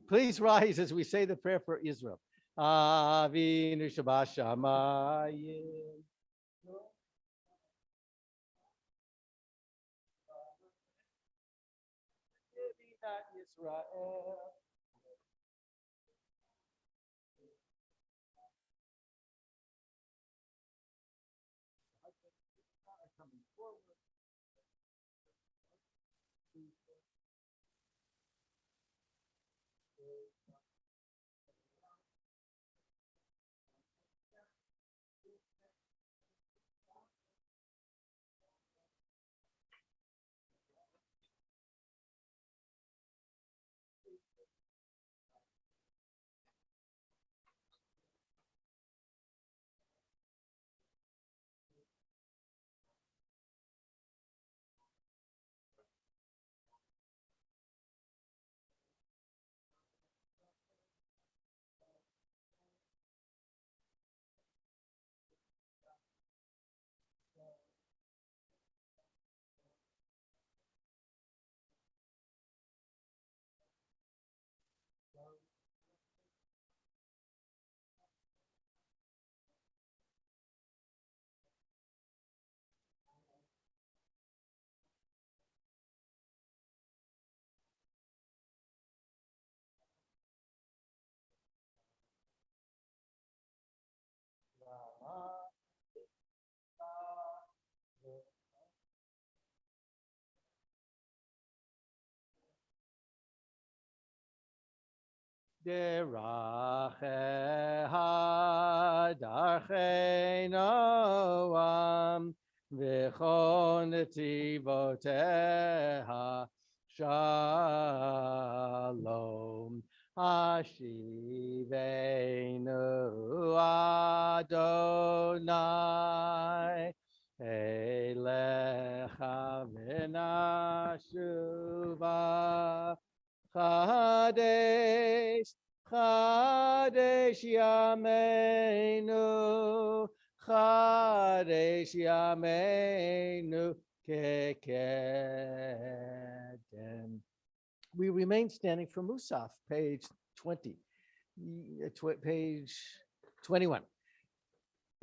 Please rise as we say the prayer for Israel. Avinu Shabashamayim. Israel. Deracheha darchei Noam v'chon netivoteha shalom Hashivenu Adonai Elecha v'nashuva Chadesh, Chadesh Yameinu, Chadesh Yameinu Kekedem. We remain standing for Musaf, page 20, page 21.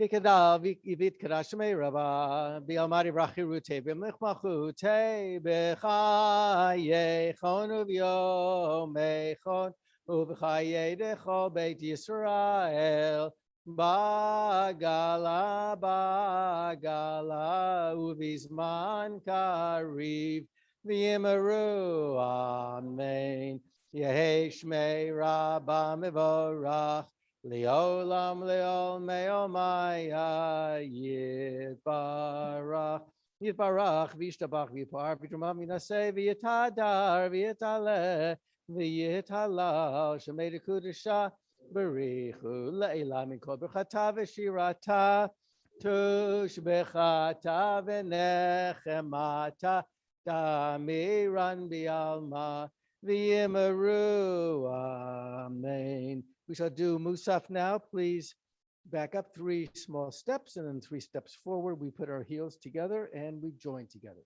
Vikadal vit kadashme rabba bialmari brachirute b'mechmachute b'chaye chon uv'yomechon uv'chaye dechol beit Yisrael bagala uv'izman kariv v'yimeru amen Yehi shmei rabba mevorach Leolam leol meomaya yitbarach yitbarach vishtabach v'yipar v'dramam v'naseh v'yitadar v'yitaleh v'yithalal shemei dekudesha berichu le'ila mikol b'chata v'shirata tushbechata v'nechemata damiran bi'alma v'yimaru. Amen. We shall do Musaf now. Please back up 3 small steps and then 3 steps forward. We put our heels together and we join together.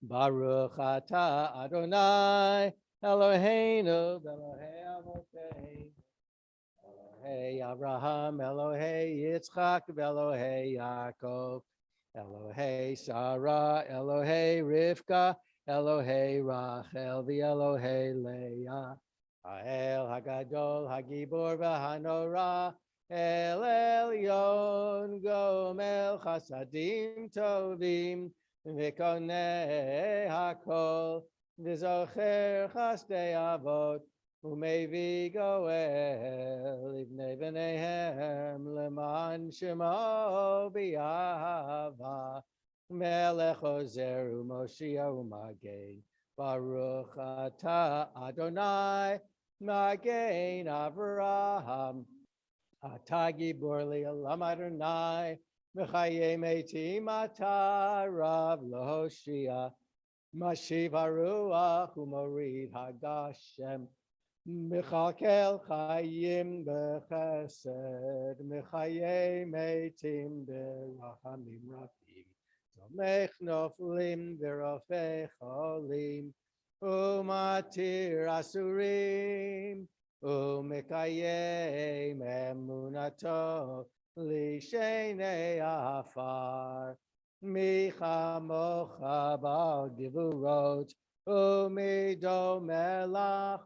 Baruch atah Adonai Eloheinu Elohei Avotei Elohei Abraham Elohei Yitzchak Elohei Yaakov Elohei Sarah Elohei Rivka Elohei Rachel Elohei Leah Ha'el Hagadol Hagibor V'Hanora El Elyon Gomel Chasadim Tovim V'konei hakol v'zocher chasdei avot u'mevi goel livnei v'neihem leman shemo b'yahava melech ozer u'moshia u'magen baruch atah Adonai magen Avraham atah gibor li'olam Adonai Mechaye metim ata rav lohoshia mashiv haruach umorid hagashem Mechakel chayim bechesed Mechaye metim berachamim rabim Tomech noflim verofei cholim Umatir asurim Umekayem emunato Lishenei afar Micha mocha bal givurot Umido melach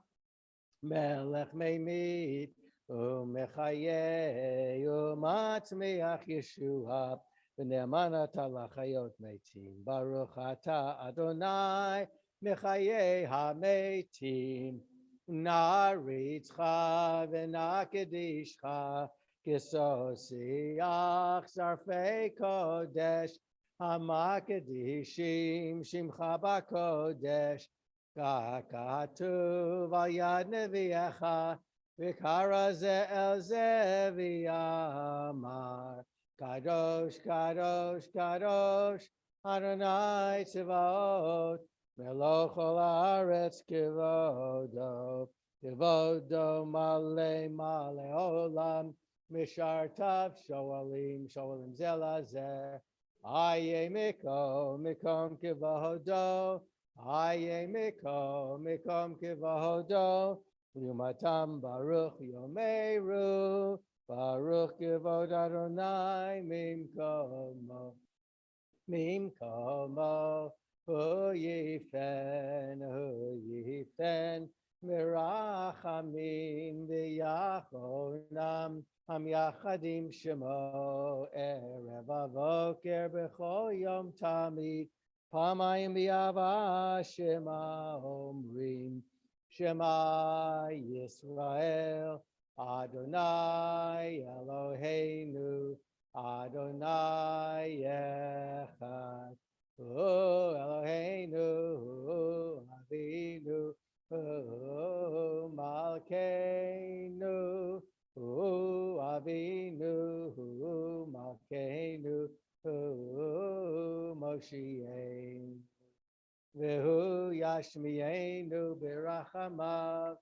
Melech meimit Umechaye Umatzmiach Yeshua V'ne'amanat alachayot meitim Baruch atah Adonai Mechaye hametim Naritzcha v'nakedishcha Kisosiach Sarfei Kodesh Hamakadishim Shimcha Bakodesh Kakatuv Al Yad Nevi'echa V'kara ze el ze v'yamar Kadosh Kadosh Kadosh Adonai Tzvaot Meloch Ol Haaretz Kivodo Kivodo Male Male Olam Mishartav Shoalim Shoalim Zelazer Aye Mikom Mikom Kivahodo Aye Mikom Mikom Kivahodo Yumatam Baruch Yomeru Baruch Kivod Adonai Mimkomo Mimkomo Hu Yifen Mirachamim V'yachonam Ham Yachadim Shemo Erev Avoker B'chol Yom Tamid Pamayim B'yava Shema Omrim Shema Yisrael Adonai Eloheinu Adonai Echad Eloheinu Avinu Malkeinu Avinu Malkeinu Moshiach Vehu Yashmienu Berachamav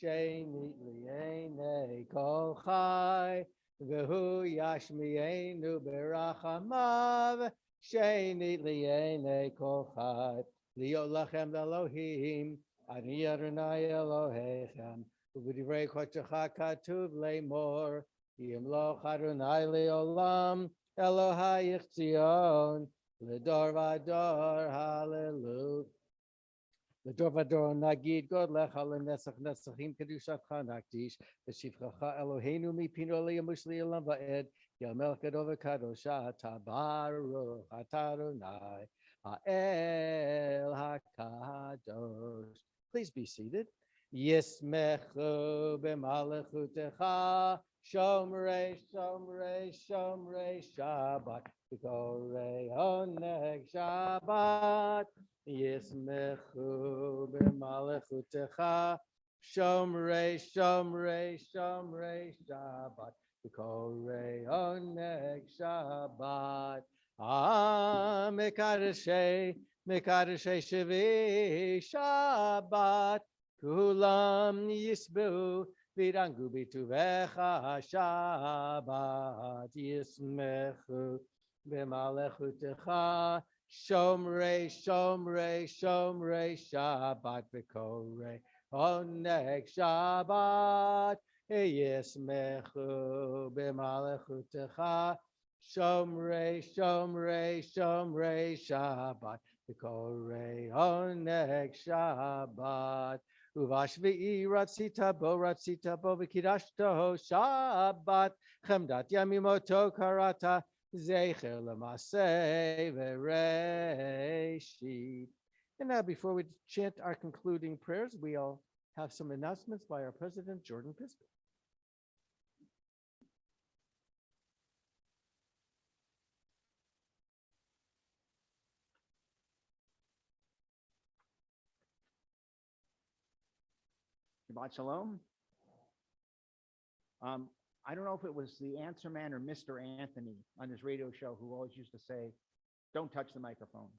Shenit Lienei Kol Chai Vehu Yashmienu Berachamav Shenit Lienei Kol Chai Liot Lachem Elohim Ani Adonai Elohechem U'v'divrei kodecha katuv le'mor Yimloch Adonai le'olam Elohai Tzion L'dor v'ador Hallelujah L'dor v'ador Nagid God lecha l'nesach nesachim kedushatcha nakdish V'shivchacha Eloheinu mipinu le'yamush le'olam va'ed Yamel Gadol v'kadosh ata Baruch ata Adonai Ha'el HaKadosh. Please be seated. Yismechu b'malechutecha Shomrei, Shomrei, Shomrei Shabbat B'korei Oneg Shabbat Yismechu b'malechutecha. Shomrei, Shomrei, Shomrei Shabbat. V'korei oneg Shabbat. Mekadeshei, Mekadeshei Shvi Shabbat. Kulam yisbu v'rangu b'tuvecha Shabbat. Yismechu b'malechutecha. Shomrei, Shomrei, Shomrei Shabbat. V'korei oneg Shabbat. Yismechu b'malechutecha. Shomrei, Shomrei, Shomrei Shabbat. V'korei oneg Shabbat. Uvashvi'i ratzita bo v'kidashto Shabbat. Chemdat yamimoto karata. Zecher l'maseh v'reishit. And now, before we chant our concluding prayers, we'll have some announcements by our president, Jordan Piston. Shabbat Shalom. I don't know if it was the answer man or Mr. Anthony on his radio show who always used to say, "Don't touch the microphone."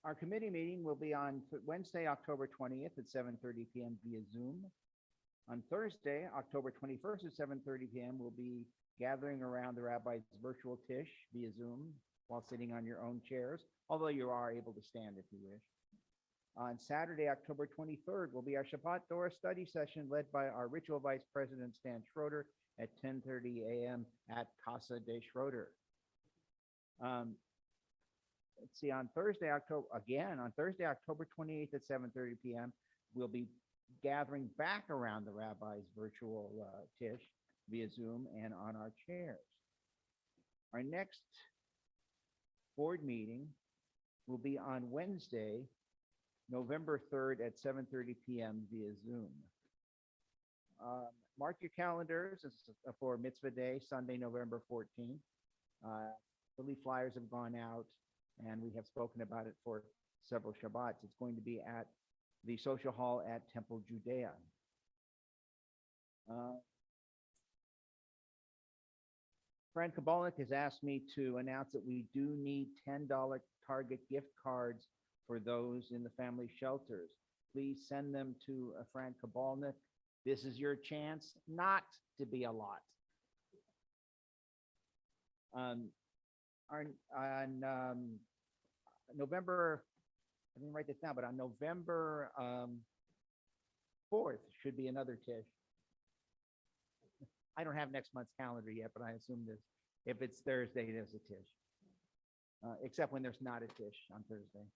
Our committee meeting will be on Wednesday, October 20th at 7:30 p.m. via Zoom. On Thursday, October 21st at 7:30 p.m., we'll be gathering around the rabbi's virtual tish via Zoom while sitting on your own chairs, although you are able to stand if you wish. On Saturday, October 23rd, will be our Shabbat Torah study session led by our ritual vice president, Stan Schroeder, at 10:30 a.m. at Casa de Schroeder. Let's see, on Thursday, October 28th at 7:30 p.m., we'll be gathering back around the rabbi's virtual tish via Zoom and on our chairs. Our next board meeting will be on Wednesday, November 3rd at 7:30 p.m. via Zoom. Mark your calendars for Mitzvah Day, Sunday, November 14th. The leaf flyers have gone out, and we have spoken about it for several Shabbats. It's going to be at the social hall at Temple Judea. Fran Kabalnik has asked me to announce that we do need $10 Target gift cards for those in the family shelters. Please send them to Fran Kabalnik. This is your chance not to be a lot. On November, I didn't write this down, but on November 4th should be another tish. I don't have next month's calendar yet, but I assume this. If it's Thursday, there's a tish. Except when there's not a tish on Thursday.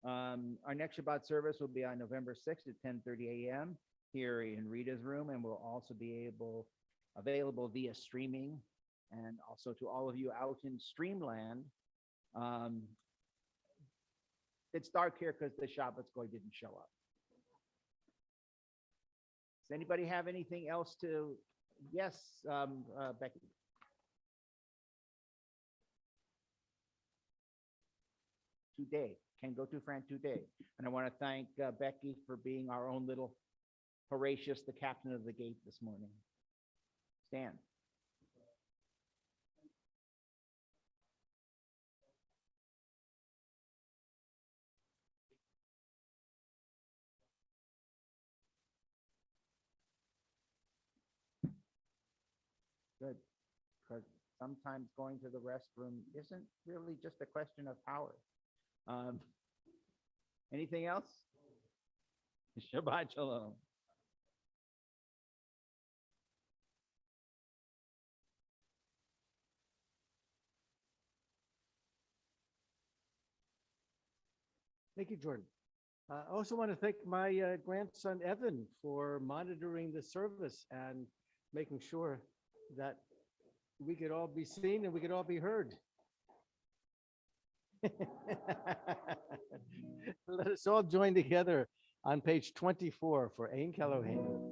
Our next Shabbat service will be on November 6th at 10:30 a.m. here in Rita's room, and will also be available via streaming, and also to all of you out in Streamland. It's dark here because the Shabbat Goy didn't show up. Does anybody have anything else to? Yes, Becky. Today can go to Fran today, and I want to thank Becky for being our own little Horatius, the captain of the gate this morning. Stan. Good, because sometimes going to the restroom isn't really just a question of power. Anything else? Shabbat Shalom. Thank you, Jordan. I also want to thank my grandson, Evan, for monitoring the service and making sure that we could all be seen and we could all be heard. Let us all join together on page 24 for Ein Keloheinu.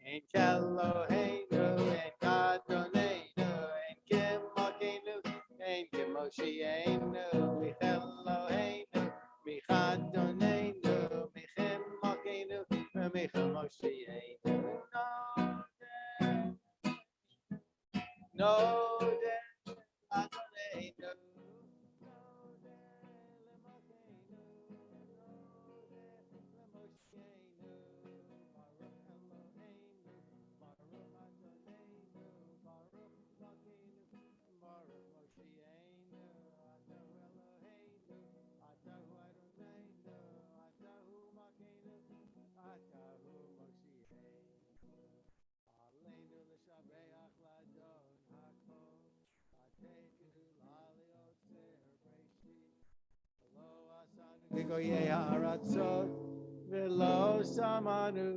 Ein Keloheinu, Ein Adonenu, Ein Kimokeinu, Ein Kimokeinu. Moshienu, Michel Eloheinu, Michadonenu, Michem Makenu, Michem Moshienu. No, Adonenu. Goyei ha'aratzot v'lo samanu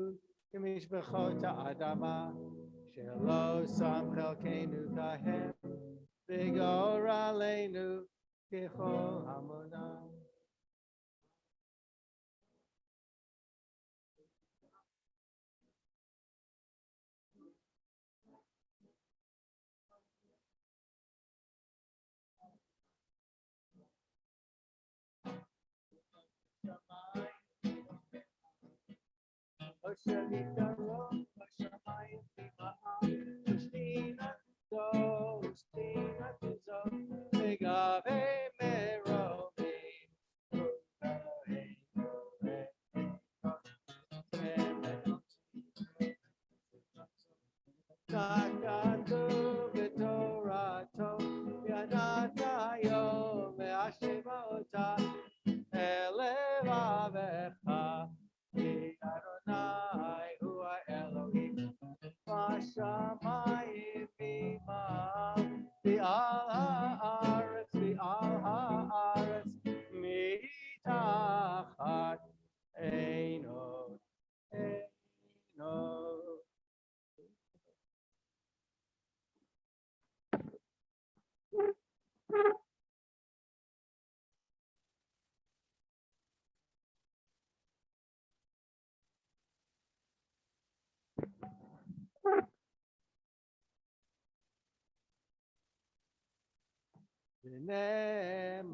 k'mishbechot ha'adama shelo sam chelkeinu kahem v'gor aleinu k'chol hamonam. V'nemar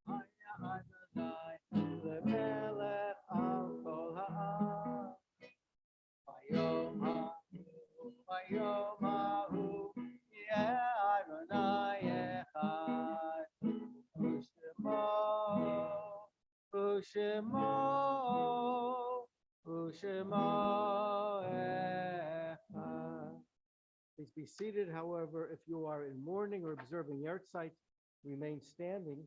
Adonai lemelech al kol ha'am. Vayom ha'hu yeh Adonai echad. U'shemo echad. Please be seated. However, if you are in mourning or observing yahrzeit, remain standing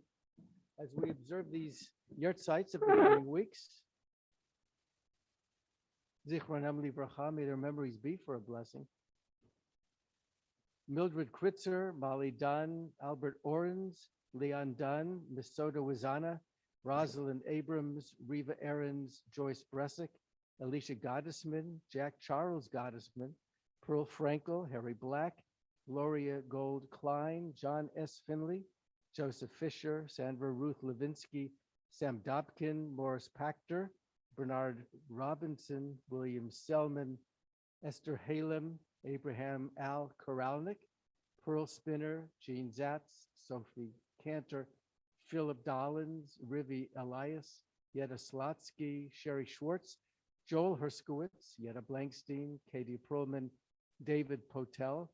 as we observe these yahrzeit of the coming weeks. Zichronam livracha, may their memories be for a blessing. Mildred Kritzer, Molly Dunn, Albert Orens, Leon Dunn, Misoda Wizana, Rosalind Abrams, Reva Ahrens, Joyce Bressick, Alicia Gottesman, Jack Charles Gottesman, Pearl Frankel, Harry Black, Gloria Gold Klein, John S. Finley, Joseph Fisher, Sandra Ruth Levinsky, Sam Dobkin, Morris Pachter, Bernard Robinson, William Selman, Esther Halem, Abraham Al Koralnik, Pearl Spinner, Jean Zatz, Sophie Cantor, Philip Dollins, Rivi Elias, Yetta Slotsky, Sherry Schwartz, Joel Herskowitz, Yetta Blankstein, Katie Perlman, David Potel,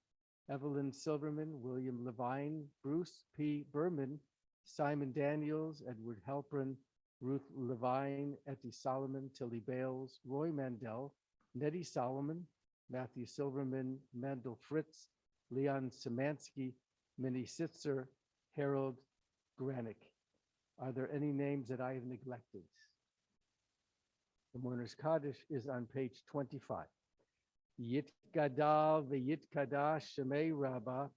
Evelyn Silverman, William Levine, Bruce P. Berman, Simon Daniels, Edward Halpern, Ruth Levine, Etty Solomon, Tilly Bales, Roy Mandel, Nettie Solomon, Matthew Silverman, Mandel Fritz, Leon Szymanski, Minnie Sitzer, Harold Granick. Are there any names that I have neglected? The Mourner's Kaddish is on page 25. Yit Gadal v'yit Kadash Shemei Rabbah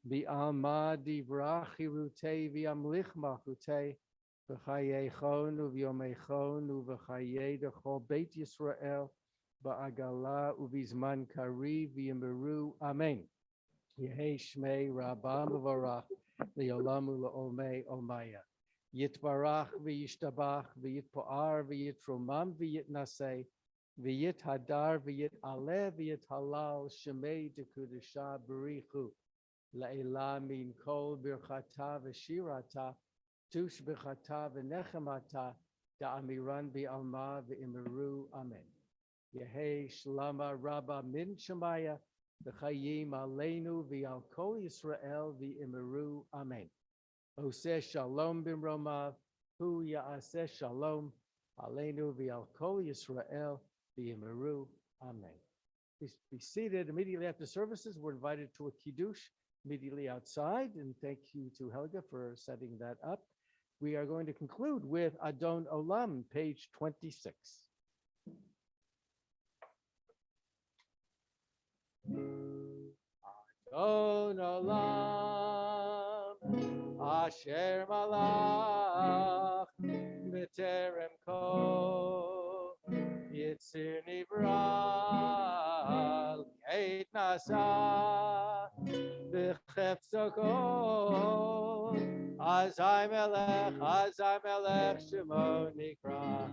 v'alma divrach hirutei v'amlich malchutei v'chayechon u'v'yomechon u'v'chayei dechol Beit Yisrael ba'agala u'v'zman kari v'yimiru. Amen. Yehei Shmei Rabbah Mevorach li'olam u'la'omei omaya. Yitbarach v'yishtabach v'yitpo'ar v'yitromam v'yitnaseh v'yit hadar v'yit aleh v'yit halal shemei dekudesha berichu La'ila min kol birchata v'shirata, tush birchata v'nechemata, da'amiran bi'alma v'imeru, amen. Yehi shlama rabba min shemaya, v'chayim aleinu v'al kol Yisrael v'imeru, amen. Oseh shalom b'mromav, hu ya'aseh shalom, aleinu v'al kol Yisrael v'imeru, amen. Please be seated. Immediately after services, we're invited to a kiddush immediately outside, and thank you to Helga for setting that up. We are going to conclude with Adon Olam, page 26. Adon Olam, Asher Malach, B'terem Kol, Yitzir Nivra, Kate Nasa, B'chefzo Kol, Azai Melech Shemo Nikra,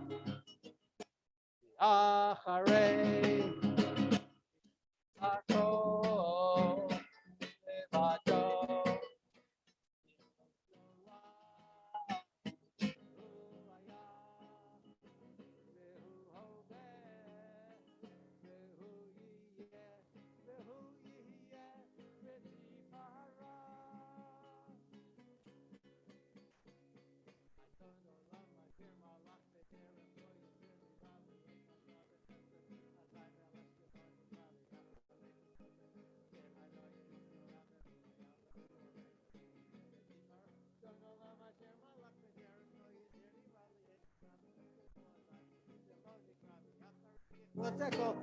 Acharei, Akol, Levato, What's that called?